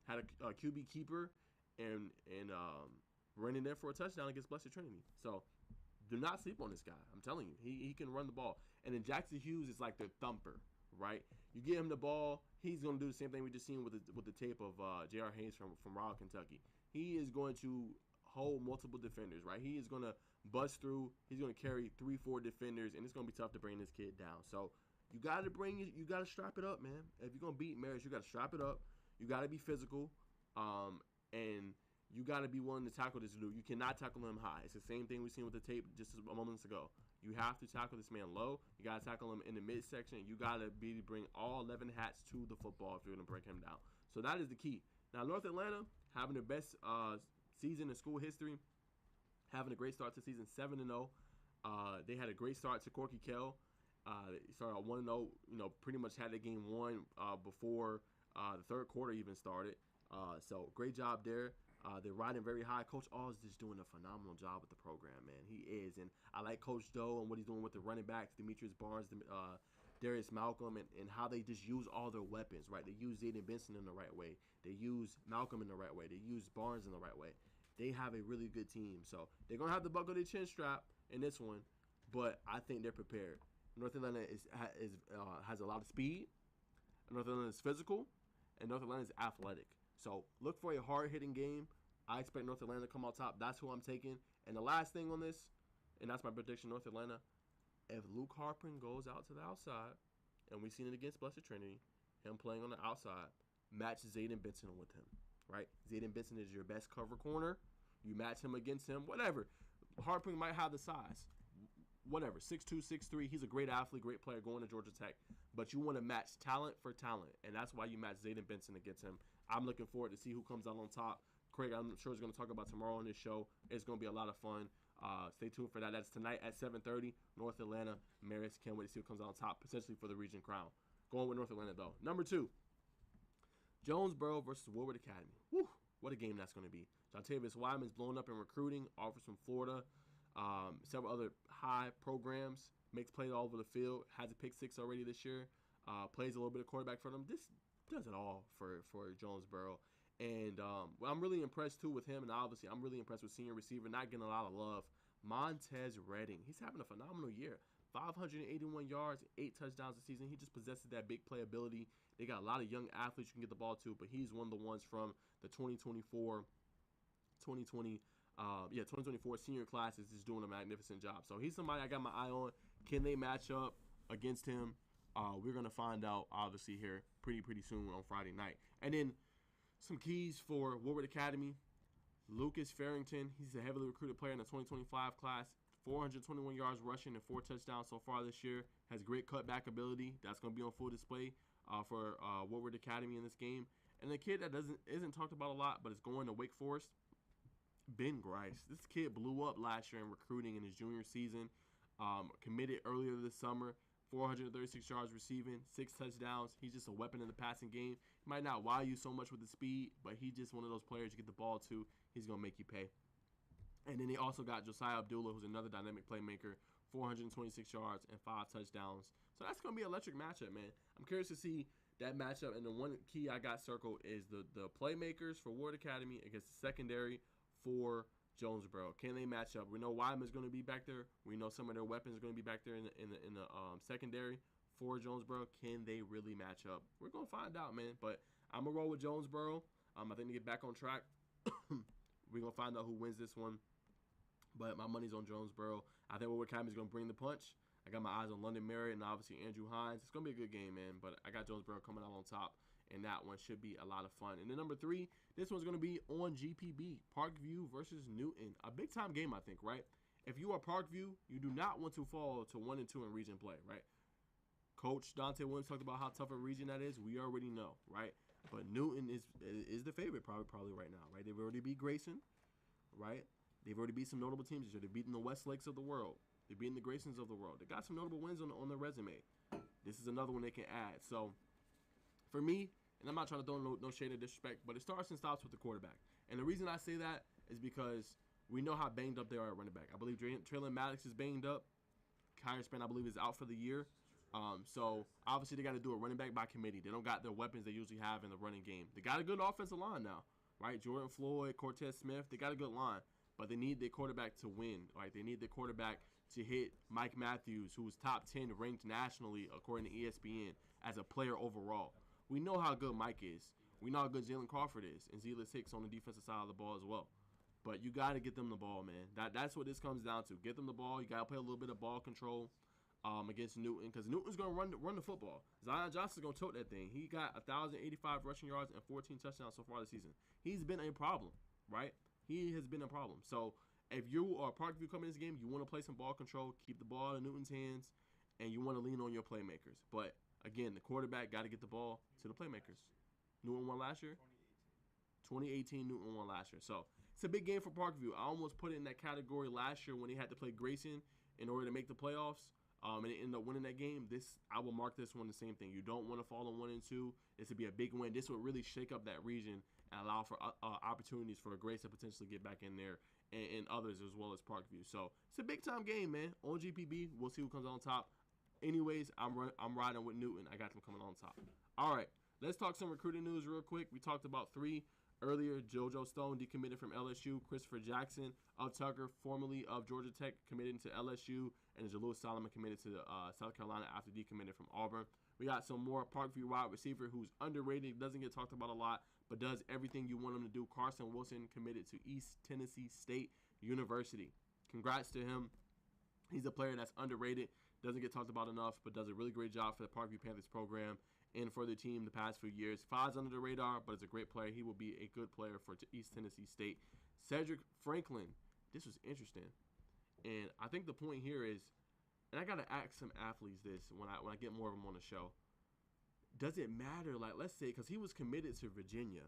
had a QB keeper and ran in there for a touchdown against Blessed Trinity. So do not sleep on this guy. I'm telling you, he can run the ball. And then Jackson Hughes is like their thumper, right? You get him the ball, he's going to do the same thing we just seen with the tape of J.R. Hayes from Ryle, Kentucky. He is going to hold multiple defenders, right? He is going to bust through. He's going to carry 3-4 defenders, and it's going to be tough to bring this kid down. So you got to strap it up, man. If you're going to beat Marist, you got to strap it up. You got to be physical, and you got to be willing to tackle this dude. You cannot tackle him high. It's the same thing we seen with the tape just a moments ago. You have to tackle this man low. You got to tackle him in the midsection. You got to bring all 11 hats to the football if you're going to break him down. So that is the key. Now, North Atlanta having the best season in school history, having a great start to the season, 7-0. They had a great start to Corky Kell. They started out 1-0. Pretty much had the game won before the third quarter even started. So great job there. They're riding very high. Coach All is just doing a phenomenal job with the program, man. He is. And I like Coach Doe and what he's doing with the running backs, Demetrius Barnes, Darius Malcolm, and how they just use all their weapons, right? They use Zayden Benson in the right way. They use Malcolm in the right way. They use Barnes in the right way. They have a really good team. So they're going to have to buckle their chin strap in this one, but I think they're prepared. North Atlanta has a lot of speed. North Atlanta is physical, and North Atlanta is athletic. So look for a hard-hitting game. I expect North Atlanta to come out top. That's who I'm taking. And the last thing on this, and that's my prediction, North Atlanta, if Luke Harpin goes out to the outside, and we've seen it against Blessed Trinity, him playing on the outside, match Zayden Benson with him, right? Zayden Benson is your best cover corner. You match him against him, whatever. Harpin might have the size. Whatever, 6'2", 6'3", he's a great athlete, great player going to Georgia Tech. But you want to match talent for talent, and that's why you match Zayden Benson against him. I'm looking forward to see who comes out on top. Craig, I'm sure, is going to talk about tomorrow on this show. It's going to be a lot of fun. Stay tuned for that. That's tonight at 7:30, North Atlanta. Marist, can't wait to see who comes out on top, potentially for the region crown. Going with North Atlanta, though. Number 2, Jonesboro versus Woodward Academy. Woo, what a game that's going to be. Jontavius Wyman's blown up in recruiting, offers from Florida, several other high programs, makes plays all over the field, has a pick 6 already this year, plays a little bit of quarterback for them. This does it all for Jonesboro. And I'm really impressed, too, with him. And obviously, I'm really impressed with senior receiver, not getting a lot of love, Montez Redding. He's having a phenomenal year. 581 yards, 8 touchdowns this season. He just possesses that big playability. They got a lot of young athletes you can get the ball to, but he's one of the ones from the 2024 senior classes is doing a magnificent job. So he's somebody I got my eye on. Can they match up against him? We're going to find out, obviously, here pretty soon on Friday night. And then some keys for Woodward Academy. Lucas Farrington, he's a heavily recruited player in the 2025 class. 421 yards rushing and 4 touchdowns so far this year. Has great cutback ability. That's going to be on full display for Woodward Academy in this game. And the kid that isn't talked about a lot, but is going to Wake Forest, Ben Grice. This kid blew up last year in recruiting in his junior season. Committed earlier this summer. 436 yards receiving, 6 touchdowns. He's just a weapon in the passing game. He might not wow you so much with the speed, but he's just one of those players you get the ball to, he's going to make you pay. And then they also got Josiah Abdullah, who's another dynamic playmaker, 426 yards and 5 touchdowns. So that's going to be an electric matchup, man. I'm curious to see that matchup. And the one key I got circled is the playmakers for Ward Academy against the secondary for Jonesboro. Can they match up? We know Wyman's going to be back there. We know some of their weapons are going to be back there in the secondary for Jonesboro. Can they really match up? We're going to find out, man. But I'm going to roll with Jonesboro. I think to get back on track, we're going to find out who wins this one. But my money's on Jonesboro. I think Woodward Academy is going to bring the punch. I got my eyes on London Merritt and obviously Andrew Hines. It's going to be a good game, man. But I got Jonesboro coming out on top. And that one should be a lot of fun. And then number 3, this one's going to be on GPB. Parkview versus Newton. A big-time game, I think, right? If you are Parkview, you do not want to fall to 1-2 in region play, right? Coach Dante Williams talked about how tough a region that is. We already know, right? But Newton is the favorite probably right now, right? They've already beat Grayson, right? They've already beat some notable teams. They've beaten the Westlakes of the world. They've beaten the Graysons of the world. They got some notable wins on their resume. This is another one they can add. So, for me, and I'm not trying to throw no shade of disrespect, but it starts and stops with the quarterback. And the reason I say that is because we know how banged up they are at running back. I believe Traylon Maddox is banged up. Kyrie Span, I believe, is out for the year. So, obviously, they got to do a running back by committee. They don't got the weapons they usually have in the running game. They got a good offensive line now, right? Jordan Floyd, Cortez Smith, they got a good line. But they need their quarterback to win, right? They need their quarterback to hit Mike Matthews, who was top 10 ranked nationally, according to ESPN, as a player overall. We know how good Mike is. We know how good Jalen Crawford is, and Zealous Hicks on the defensive side of the ball as well. But you got to get them the ball, man. That's what this comes down to. Get them the ball. You got to play a little bit of ball control against Newton, because Newton's going to run the football. Zion Johnson's going to tote that thing. He got 1,085 rushing yards and 14 touchdowns so far this season. He's been a problem, right? He has been a problem. So if you are Parkview coming in this game, you want to play some ball control, keep the ball in Newton's hands, and you want to lean on your playmakers. But again, the quarterback got to get the ball to the playmakers. Newton won last year? 2018, Newton won last year. So it's a big game for Parkview. I almost put it in that category last year when they had to play Grayson in order to make the playoffs. And they ended up winning that game. I will mark this one the same thing. You don't want to fall on 1 and 2. This would be a big win. This would really shake up that region and allow for opportunities for Grace to potentially get back in there and others as well as Parkview. So it's a big time game, man. On GPB, we'll see who comes on top. Anyways, I'm riding with Newton. I got them coming on top. All right, let's talk some recruiting news real quick. We talked about 3 earlier. JoJo Stone decommitted from LSU. Christopher Jackson of Tucker, formerly of Georgia Tech, committed to LSU. And Jaleel Solomon committed to South Carolina after decommitted from Auburn. We got some more Parkview wide receiver who's underrated, doesn't get talked about a lot, but does everything you want him to do. Carson Wilson committed to East Tennessee State University. Congrats to him. He's a player that's underrated, doesn't get talked about enough, but does a really great job for the Parkview Panthers program and for the team the past few years. Flies under the radar, but is a great player. He will be a good player for East Tennessee State. Cedric Franklin, this was interesting. And I think the point here is, and I got to ask some athletes this when I get more of them on the show. does it matter? Like, let's say, because he was committed to Virginia,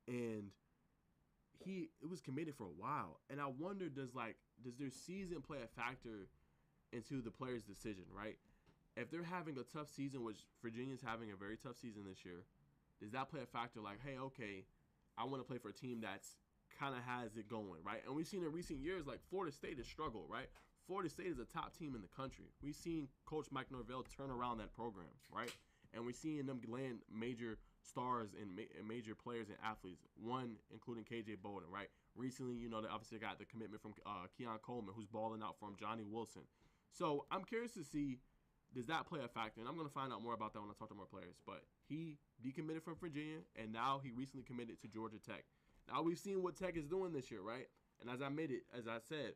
and it was committed for a while. And I wonder, does their season play a factor into the player's decision, right? If they're having a tough season, which Virginia's having a very tough season this year, does that play a factor? Like, hey, okay, I want to play for a team that's kind of has it going, right? And we've seen in recent years, like Florida State has struggled, right? Florida State is a top team in the country. We've seen Coach Mike Norvell turn around that program, right? And we're seeing them land major stars and major players and athletes, one including KJ Bolden, right? Recently, they obviously got the commitment from Keon Coleman, who's balling out from Johnny Wilson. So I'm curious to see, does that play a factor? And I'm going to find out more about that when I talk to more players. But he decommitted from Virginia, and now he recently committed to Georgia Tech. Now we've seen what Tech is doing this year, right? And as I said,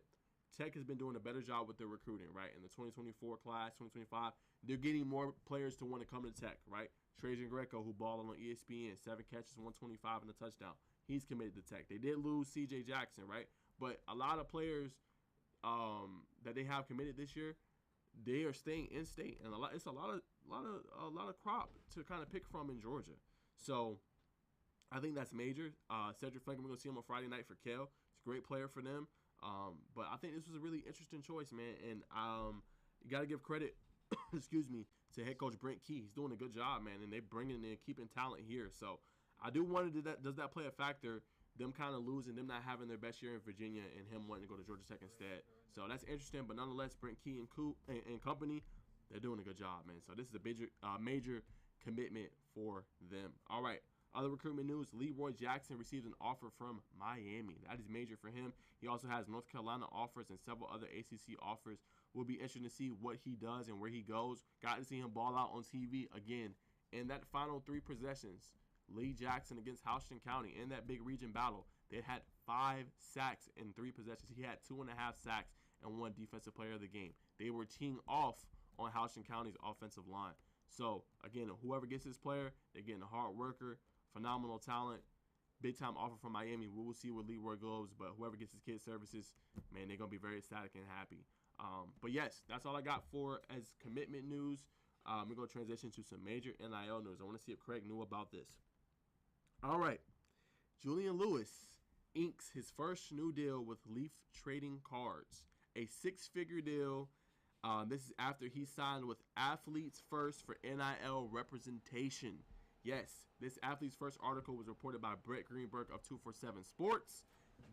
Tech has been doing a better job with their recruiting, right? In the 2024 class, 2025, they're getting more players to want to come to Tech, right? Trajan Greco, who balled on ESPN, 7 catches, 125 and a touchdown. He's committed to Tech. They did lose C.J. Jackson, right? But a lot of players that they have committed this year, they are staying in state, and it's a lot of crop to kind of pick from in Georgia. So I think that's major. Cedric Franklin, we're gonna see him on Friday night for Cal. It's a great player for them. But I think this was a really interesting choice, man. And you got to give credit, excuse me, to head coach Brent Key. He's doing a good job, man. And they're bringing in, keeping talent here. So I do wonder, does that play a factor, them kind of losing, them not having their best year in Virginia and him wanting to go to Georgia Tech instead. So that's interesting. But nonetheless, Brent Key and company, they're doing a good job, man. So this is a major commitment for them. All right. Other recruitment news, Leroy Jackson received an offer from Miami. That is major for him. He also has North Carolina offers and several other ACC offers. We'll be interested to see what he does and where he goes. Got to see him ball out on TV again. In that final 3 possessions, Lee Jackson against Houston County in that big region battle, they had 5 sacks in 3 possessions. He had 2.5 sacks and 1 defensive player of the game. They were teeing off on Houston County's offensive line. So, again, whoever gets this player, they're getting a hard worker, phenomenal talent, big-time offer from Miami. We will see where Leroy goes, but whoever gets his kid services, man, they're going to be very ecstatic and happy. But, yes, that's all I got for as commitment news. We're going to transition to some major NIL news. I want to see if Craig knew about this. All right. Julian Lewis inks his first new deal with Leaf Trading Cards, a 6-figure deal. This is after he signed with Athletes First for NIL representation. Yes, this Athletes First article was reported by Brett Greenberg of 247 Sports.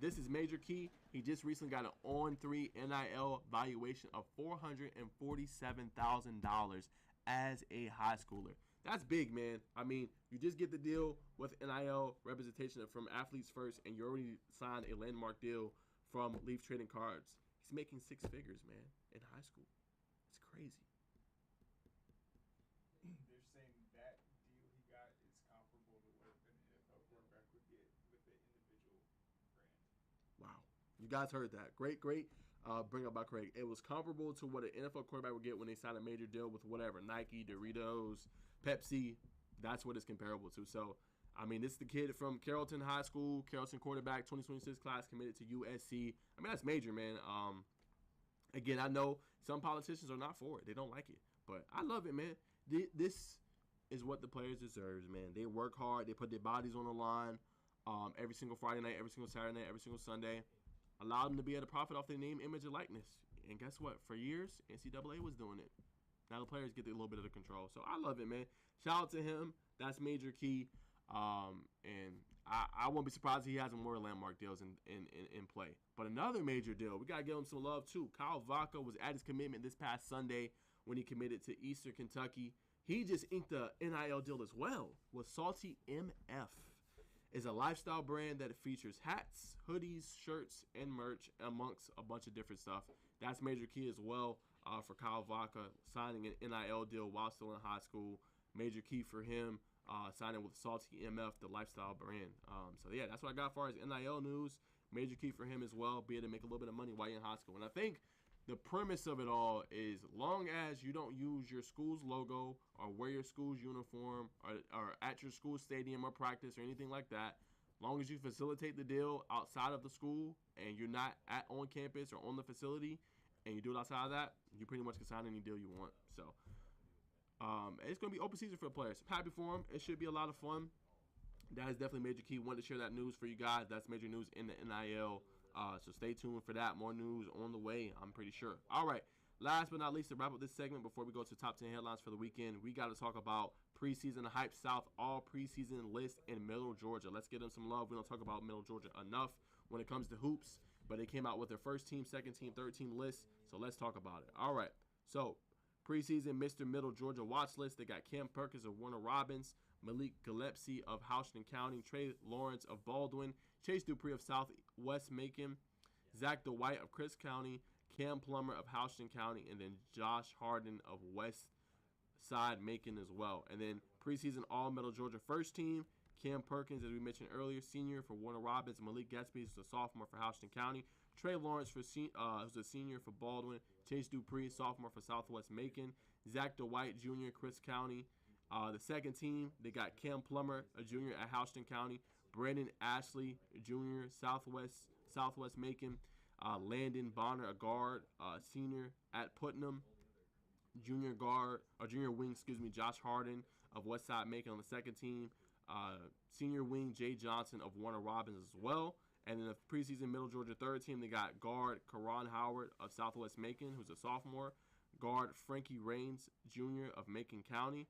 This is major key. He just recently got an on-3 NIL valuation of $447,000 as a high schooler. That's big, man. I mean, you just get the deal with NIL representation from Athletes First, and you already signed a landmark deal from Leaf Trading Cards. He's making 6 figures, man, in high school. It's crazy. They're saying that deal he got is comparable to what an NFL quarterback would get with the individual brand. Wow. You guys heard that. Great bring up by Craig. It was comparable to what an NFL quarterback would get when they signed a major deal with whatever, Nike, Doritos, Pepsi. That's what it's comparable to. So, I mean, this is the kid from Carrollton High School, Carrollton quarterback, 2026 class, committed to USC. I mean, that's major, man. Again, I know some politicians are not for it. They don't like it. But I love it, man. This is what the players deserve, man. They work hard. They put their bodies on the line every single Friday night, every single Saturday night, every single Sunday. Allow them to be able to profit off their name, image, and likeness. And guess what? For years, NCAA was doing it. Now the players get a little bit of the control. So I love it, man. Shout out to him. That's major key. And I won't be surprised if he has more landmark deals in play. But another major deal, we got to give him some love, too. Kyle Vaca was at his commitment this past Sunday when he committed to Eastern Kentucky. He just inked a NIL deal as well with Salty MF. It's a lifestyle brand that features hats, hoodies, shirts, and merch, amongst a bunch of different stuff. That's major key as well for Kyle Vaca, signing an NIL deal while still in high school. Major key for him, signing with Salty MF, the lifestyle brand. So, yeah, that's what I got as far as NIL news. Major key for him as well, be able to make a little bit of money while you're in high school. And I think the premise of it all is long as you don't use your school's logo or wear your school's uniform or at your school stadium or practice or anything like that, long as you facilitate the deal outside of the school and you're not on campus or on the facility and you do it outside of that, you pretty much can sign any deal you want. So It's going to be open season for the players. Happy for them. It should be a lot of fun. That is definitely major key. Wanted to share that news for you guys. That's major news in the NIL. So stay tuned for that. More news on the way, I'm pretty sure. All right. Last but not least, to wrap up this segment before we go to top 10 headlines for the weekend, we got to talk about preseason Hype South all preseason list in Middle Georgia. Let's give them some love. We don't talk about Middle Georgia enough when it comes to hoops, but they came out with their first team, second team, third team list. So let's talk about it. All right. So preseason Mr. Middle Georgia watch list. They got Cam Perkins of Warner Robins, Malik Gillespie of Houston County, Trey Lawrence of Baldwin, Chase Dupree of Southwest Macon, Zach DeWhite of Chris County, Cam Plummer of Houston County, and then Josh Harden of West Side Macon as well. And then preseason All-Middle Georgia first team, Cam Perkins, as we mentioned earlier, senior for Warner Robins, Malik Gillespie, who's a sophomore for Houston County, Trey Lawrence, who's a senior for Baldwin, Chase Dupree, sophomore for Southwest Macon, Zach DeWhite, junior, Chris County. The second team, they got Cam Plummer, a junior at Houston County, Brandon Ashley, junior, Southwest Macon, Landon Bonner, a guard, senior at Putnam, junior wing, Josh Harden of Westside Macon on the second team, senior wing Jay Johnson of Warner Robins as well. And then the preseason Middle Georgia third team, they got guard Karan Howard of Southwest Macon, who's a sophomore, guard Frankie Raines, junior of Macon County,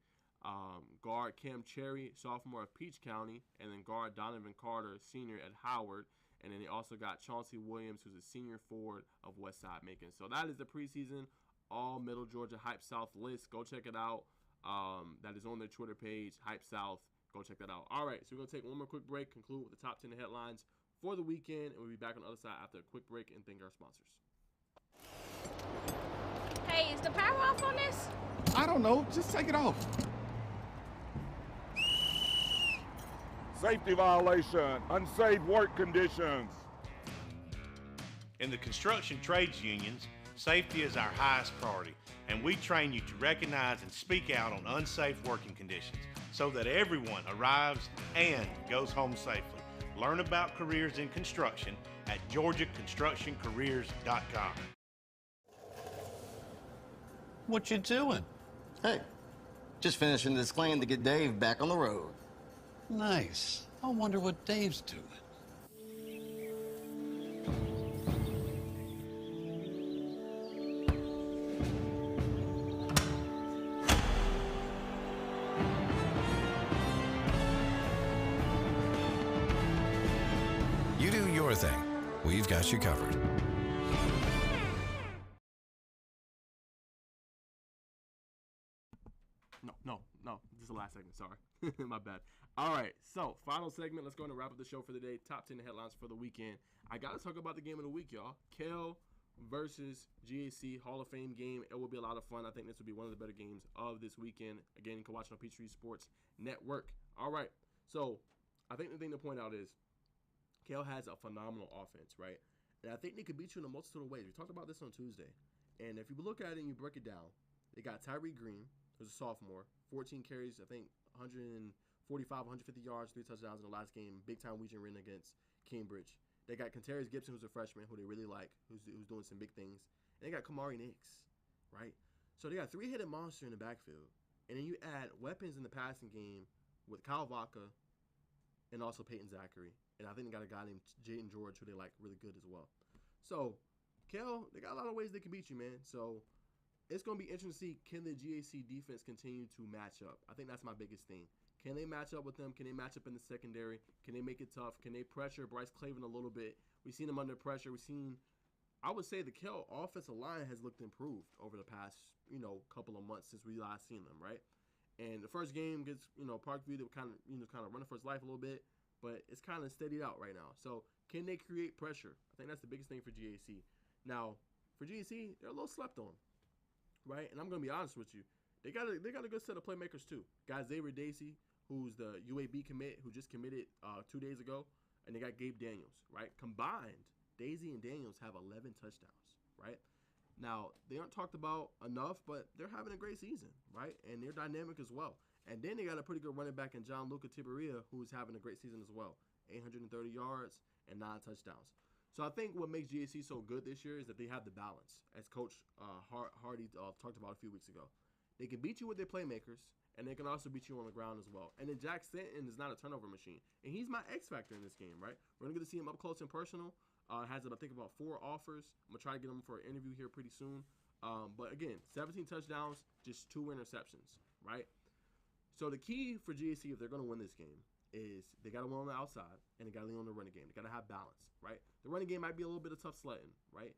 guard Cam Cherry, sophomore of Peach County, and then guard Donovan Carter, senior at Howard. And then they also got Chauncey Williams, who's a senior forward of Westside Macon. So that is the preseason all Middle Georgia Hype South list. Go check it out. That is on their Twitter page, Hype South. Go check that out. All right, so we're going to take one more quick break, conclude with the top 10 headlines for the weekend, and we'll be back on the other side after a quick break and thank our sponsors. Hey, is the power off on this? I don't know. Just take it off. Safety violation, unsafe work conditions. In the construction trades unions, safety is our highest priority, and we train you to recognize and speak out on unsafe working conditions so that everyone arrives and goes home safely. Learn about careers in construction at georgiaconstructioncareers.com. What you doing? Hey, just finishing this claim to get Dave back on the road. Nice. I wonder what Dave's doing. You do your thing. We've got you covered. No. This is the last segment. Sorry. My bad. All right. So, final segment. Let's go and wrap up the show for the day. Top 10 headlines for the weekend. I got to talk about the game of the week, y'all. Cal versus GAC Hall of Fame game. It will be a lot of fun. I think this will be one of the better games of this weekend. Again, you can watch it on Peachtree Sports Network. All right. So, I think the thing to point out is Cal has a phenomenal offense, right? And I think they could beat you in a multitude of ways. We talked about this on Tuesday. And if you look at it and you break it down, they got Tyree Green, who's a sophomore, 14 carries, I think 145, 150 yards, 3 touchdowns in the last game. Big-time Weechen win against Cambridge. They got Contreras Gibson, who's a freshman, who they really like, who's doing some big things. And they got Kamari Nix, right? So they got 3-headed monster in the backfield. And then you add weapons in the passing game with Kyle Vaca and also Peyton Zachary. And I think they got a guy named Jaden George, who they like really good as well. So, Cal, they got a lot of ways they can beat you, man. So, it's going to be interesting to see, can the GAC defense continue to match up? I think that's my biggest thing. Can they match up with them? Can they match up in the secondary? Can they make it tough? Can they pressure Bryce Clavin a little bit? We've seen him under pressure. I would say the Cal offensive line has looked improved over the past, couple of months since we last seen them, right? And the first game against, Parkview, they were kind of running for his life a little bit, but it's kind of steadied out right now. So, can they create pressure? I think that's the biggest thing for GAC. Now, for GAC, they're a little slept on. Right, and I'm gonna be honest with you. They got a good set of playmakers too. Got Xavier Dacey, who's the UAB commit, who just committed 2 days ago, and they got Gabe Daniels. Right, combined, Daisy and Daniels have 11 touchdowns. Right, now they aren't talked about enough, but they're having a great season. Right, and they're dynamic as well. And then they got a pretty good running back in John Luca Tiberia, who's having a great season as well. 830 yards and 9 touchdowns. So I think what makes GAC so good this year is that they have the balance, as Coach Hardy talked about a few weeks ago. They can beat you with their playmakers, and they can also beat you on the ground as well. And then Jack Stanton is not a turnover machine. And he's my X factor in this game, right? We're going to get to see him up close and personal. Has, I think, about 4 offers. I'm going to try to get him for an interview here pretty soon. But again, 17 touchdowns, just 2 interceptions, right? So the key for GAC, if they're going to win this game, is they got to win on the outside, and they got to lean on the running game. They got to have balance, right? The running game might be a little bit of tough sledding, right?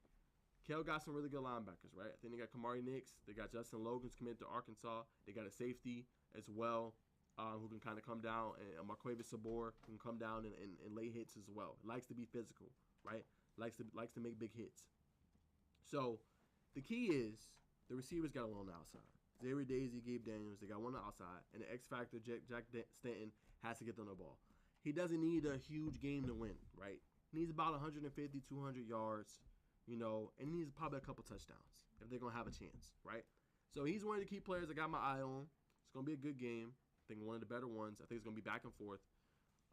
Kale got some really good linebackers, right? I think they got Kamari Nix. They got Justin Logan's committed to Arkansas. They got a safety as well who can kind of come down, and Marquavis Sabor can come down and lay hits as well. Likes to be physical, right? Likes to make big hits. So the key is the receivers got to win on the outside. Xavier Daisy, Gabe Daniels, they got one on the outside. And the X factor, Jack Stanton, has to get them the ball. He doesn't need a huge game to win, right? He needs about 150, 200 yards, you know, and he needs probably a couple touchdowns if they're going to have a chance, right? So he's one of the key players I got my eye on. It's going to be a good game. I think one of the better ones. I think it's going to be back and forth.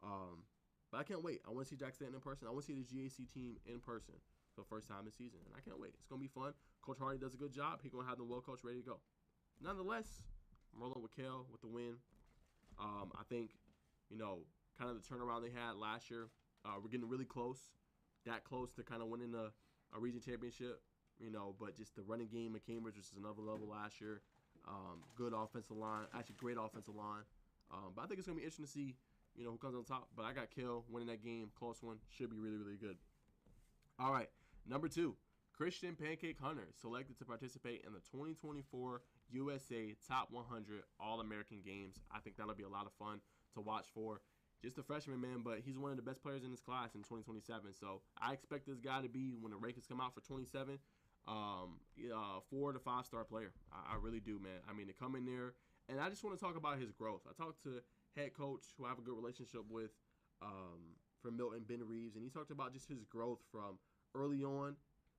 But I can't wait. I want to see Jack Stanton in person. I want to see the GAC team in person for the first time this season. And I can't wait. It's going to be fun. Coach Hardy does a good job. He's going to have them well coached, ready to go. Nonetheless, I'm rolling with Kale with the win. I think, you know, kind of the turnaround they had last year. We're getting really close. That close to kind of winning a region championship, you know, but just the running game at Cambridge, which is another level last year. Good offensive line. Actually, great offensive line. But I think it's going to be interesting to see, you know, who comes on top. But I got Kale winning that game. Close one. Should be really, really good. All right. Number 2. Christian Pancake Hunter selected to participate in the 2024 USA Top 100 All-American Games. I think that'll be a lot of fun to watch for. Just a freshman, man, but he's one of the best players in this class in 2027. So I expect this guy to be, when the rankings come out for 27, 4 to 5 star player. I really do, man. I mean, to come in there, and I just want to talk about his growth. I talked to head coach, who I have a good relationship with, from Milton, Ben Reeves, and he talked about just his growth from early on.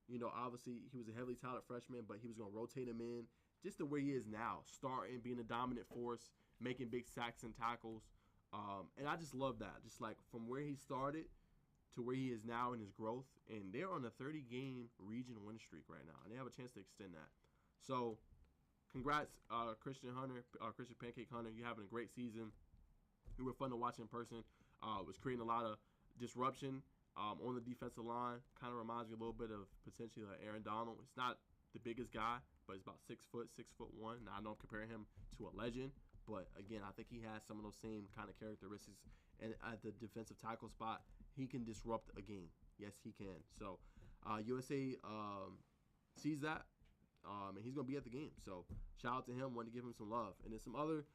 You know, obviously, he was a heavily talented freshman, but he was going to rotate him in just the way he is now, starting, being a dominant force, making big sacks and tackles. And I just love that. Just like from where he started to where he is now in his growth. And they're on a 30-game region win streak right now, and they have a chance to extend that. So, congrats, Christian Pancake Hunter. You're having a great season. You were fun to watch in person. Was creating a lot of disruption on the defensive line. Kind of reminds me a little bit of potentially like Aaron Donald. He's not the biggest guy, but he's about 6'1". Now, I know I'm comparing him to a legend, but again, I think he has some of those same kind of characteristics. And at the defensive tackle spot, he can disrupt a game. Yes, he can. So, USA sees that, and he's going to be at the game. So, shout out to him. Want to give him some love. And then some other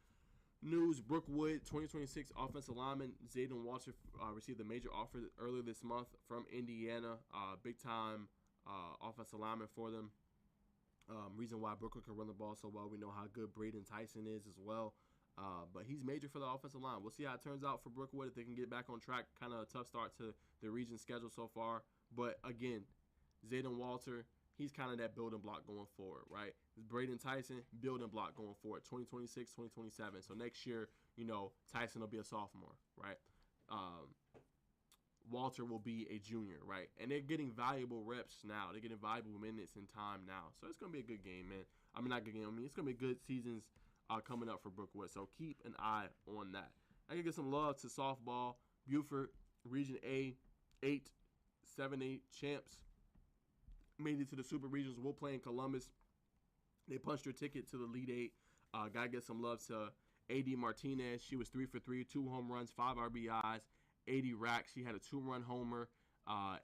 news. Brookwood 2026 offensive lineman Zayden Walter received a major offer earlier this month from Indiana. Big-time offensive lineman for them. Reason why Brookwood can run the ball so well. We know how good Braden Tyson is as well. But he's major for the offensive line. We'll see how it turns out for Brookwood if they can get back on track. Kind of a tough start to the region schedule so far. But again, Zayden Walter, he's kind of that building block going forward, right? Braden Tyson, building block going forward, 2026, 2027. So next year, you know, Tyson will be a sophomore, right? Walter will be a junior, right? And they're getting valuable reps now. They're getting valuable minutes and time now. So it's going to be a good game, man. I mean, not good game. I mean, it's going to be good seasons coming up for Brookwood. So keep an eye on that. I can get some love to softball. Buford, Region A, 7-8 champs. Made it to the Super Regionals. We'll play in Columbus. They punched their ticket to the Elite 8. Gotta get some love to A.D. Martinez. She was 3 for 3, 2 home runs, 5 RBIs. 80 racks. She had a 2-run homer.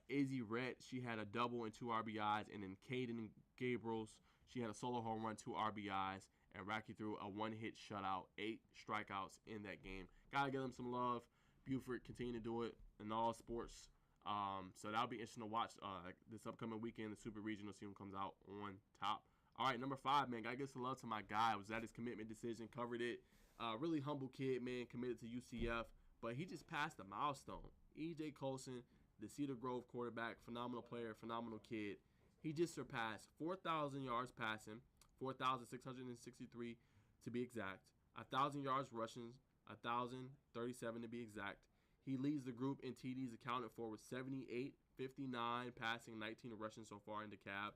Izzy Rhett, she had a double and 2 RBIs. And then Caden Gabriels, she had a solo home run, 2 RBIs. And Racky threw a 1-hit shutout, 8 strikeouts in that game. Gotta give them some love. Buford continue to do it in all sports. So that'll be interesting to watch this upcoming weekend. The Super Regional, see who comes out on top. All right, number 5, man. Gotta give some love to my guy. I was at his commitment decision, covered it. Really humble kid, man. Committed to UCF, but he just passed a milestone. E.J. Colson, the Cedar Grove quarterback, phenomenal player, phenomenal kid. He just surpassed 4,000 yards passing, 4,663 to be exact. 1,000 yards rushing, 1,037 to be exact. He leads the group in TDs accounted for with 78, 59 passing, 19 rushing so far in DeKalb.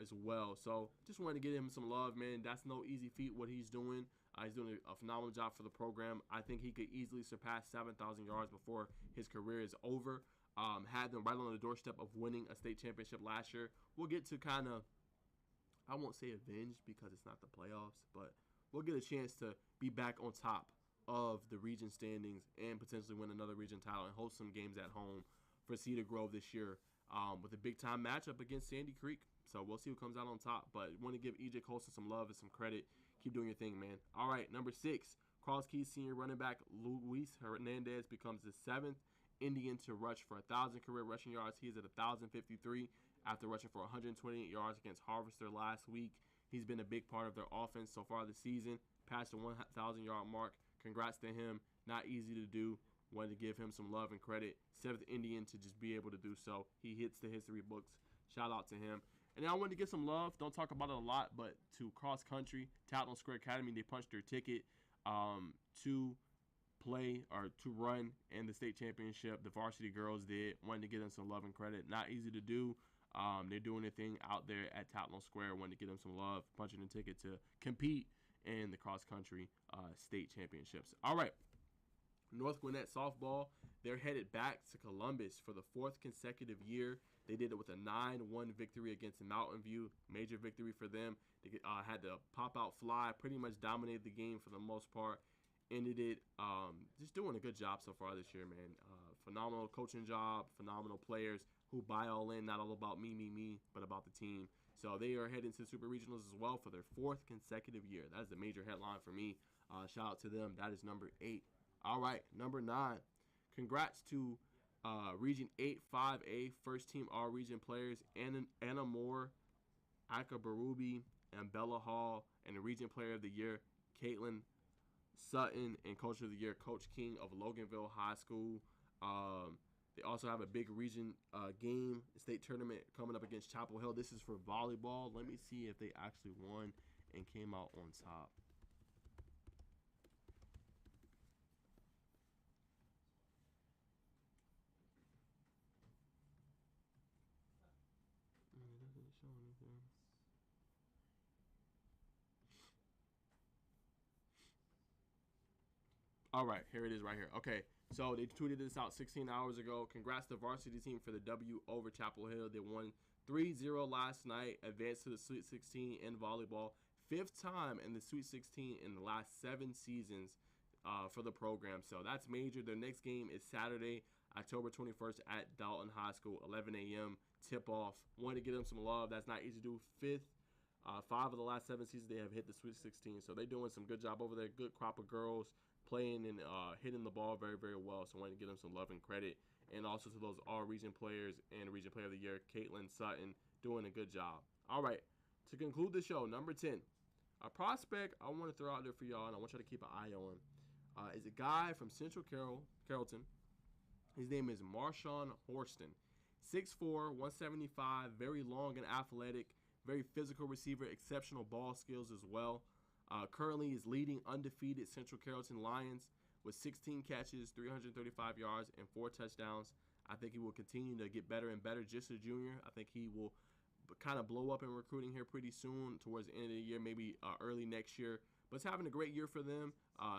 as well. So just wanted to get him some love, man. That's no easy feat what he's doing. He's doing a phenomenal job for the program. I think he could easily surpass 7,000 yards before his career is over. Had them right on the doorstep of winning a state championship last year. We'll get to kind of, I won't say avenged because it's not the playoffs, but we'll get a chance to be back on top of the region standings and potentially win another region title and host some games at home for Cedar Grove this year with a big-time matchup against Sandy Creek. So we'll see who comes out on top. But want to give E.J. Colson some love and some credit. Keep doing your thing, man. All right, number 6, Cross Keys senior running back Luis Hernandez becomes the 7th Indian to rush for 1,000 career rushing yards. He is at 1,053 after rushing for 128 yards against Harvester last week. He's been a big part of their offense so far this season. Passed the 1,000-yard mark. Congrats to him. Not easy to do. Wanted to give him some love and credit. 7th Indian to just be able to do so. He hits the history books. Shout out to him. And then I wanted to give some love. Don't talk about it a lot, but to cross country, Tattler Square Academy, they punched their ticket to play or to run in the state championship. The varsity girls did. Wanted to give them some love and credit. Not easy to do. They're doing their thing out there at Tattler Square. Wanted to give them some love, punching the ticket to compete in the cross country state championships. All right. North Gwinnett softball, they're headed back to Columbus for the 4th consecutive year. They did it with a 9-1 victory against Mountain View. Major victory for them. They had the pop-out fly, pretty much dominated the game for the most part. Ended it just doing a good job so far this year, man. Phenomenal coaching job, phenomenal players who buy all in, not all about me, but about the team. So they are heading to Super Regionals as well for their 4th consecutive year. That is a major headline for me. Shout out to them. That is number 8. All right, number 9. Congrats to Region 8 5A first team all region players Anna Moore, Aka Barubi, and Bella Hall, and the region player of the year Caitlin Sutton, and coach of the year Coach King of Loganville High School. They also have a big region game, state tournament coming up against Chapel Hill. This is for volleyball. Let me see if they actually won and came out on top. All right, here it is right here. Okay, so they tweeted this out 16 hours ago. Congrats to the varsity team for the W over Chapel Hill. They won 3-0 last night, advanced to the Sweet 16 in volleyball. 5th time in the Sweet 16 in the last 7 seasons for the program. So that's major. Their next game is Saturday, October 21st at Dalton High School, 11 a.m. tip-off. Wanted to give them some love. That's not easy to do. 5 of the last 7 seasons they have hit the Sweet 16. So they're doing some good job over there. Good crop of girls playing and hitting the ball very, very well. So I wanted to give them some love and credit. And also to those all-region players and Region Player of the Year, Caitlin Sutton, doing a good job. All right, to conclude the show, number 10. A prospect I want to throw out there for y'all, and I want y'all to keep an eye on, is a guy from Central Carrollton. His name is Marshawn Horston. 6'4", 175, very long and athletic, very physical receiver, exceptional ball skills as well. Currently is leading undefeated Central Carrollton Lions with 16 catches, 335 yards, and 4 touchdowns. I think he will continue to get better and better. Just a junior, I think he will kind of blow up in recruiting here pretty soon towards the end of the year, maybe early next year. But it's having a great year for them.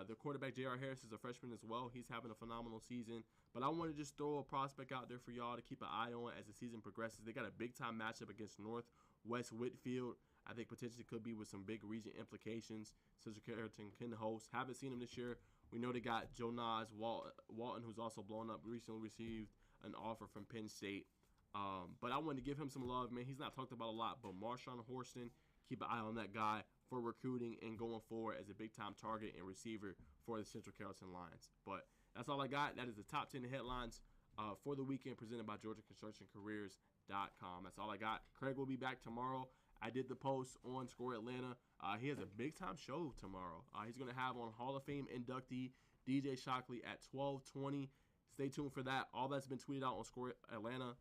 The quarterback, J.R. Harris, is a freshman as well. He's having a phenomenal season. But I want to just throw a prospect out there for y'all to keep an eye on as the season progresses. They got a big-time matchup against Northwest Whitfield. I think potentially could be with some big region implications. Central Carrollton can host. Haven't seen him this year. We know they got Jonas Walton, who's also blown up, recently received an offer from Penn State. But I wanted to give him some love, man. He's not talked about a lot, but Marshawn Horston, keep an eye on that guy for recruiting and going forward as a big-time target and receiver for the Central Carrollton Lions. But that's all I got. That is the top 10 headlines for the weekend presented by GeorgiaConstructionCareers.com. That's all I got. Craig will be back tomorrow. I did the post on Score Atlanta. He has a big-time show tomorrow. He's going to have on Hall of Fame inductee DJ Shockley at 12:20. Stay tuned for that. All that's been tweeted out on Score Atlanta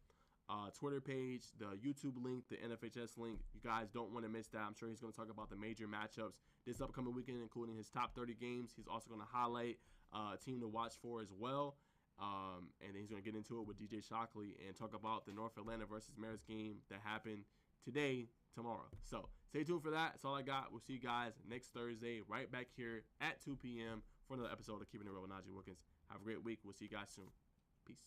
Twitter page, the YouTube link, the NFHS link. You guys don't want to miss that. I'm sure he's going to talk about the major matchups this upcoming weekend, including his top 30 games. He's also going to highlight a team to watch for as well. And then he's going to get into it with DJ Shockley and talk about the North Atlanta versus Marist game that happened today, tomorrow. So stay tuned for that. That's all I got. We'll see you guys next Thursday right back here at 2 p.m. for another episode of Keeping It Real with Najeh Wilkins. Have a great week. We'll see you guys soon. Peace.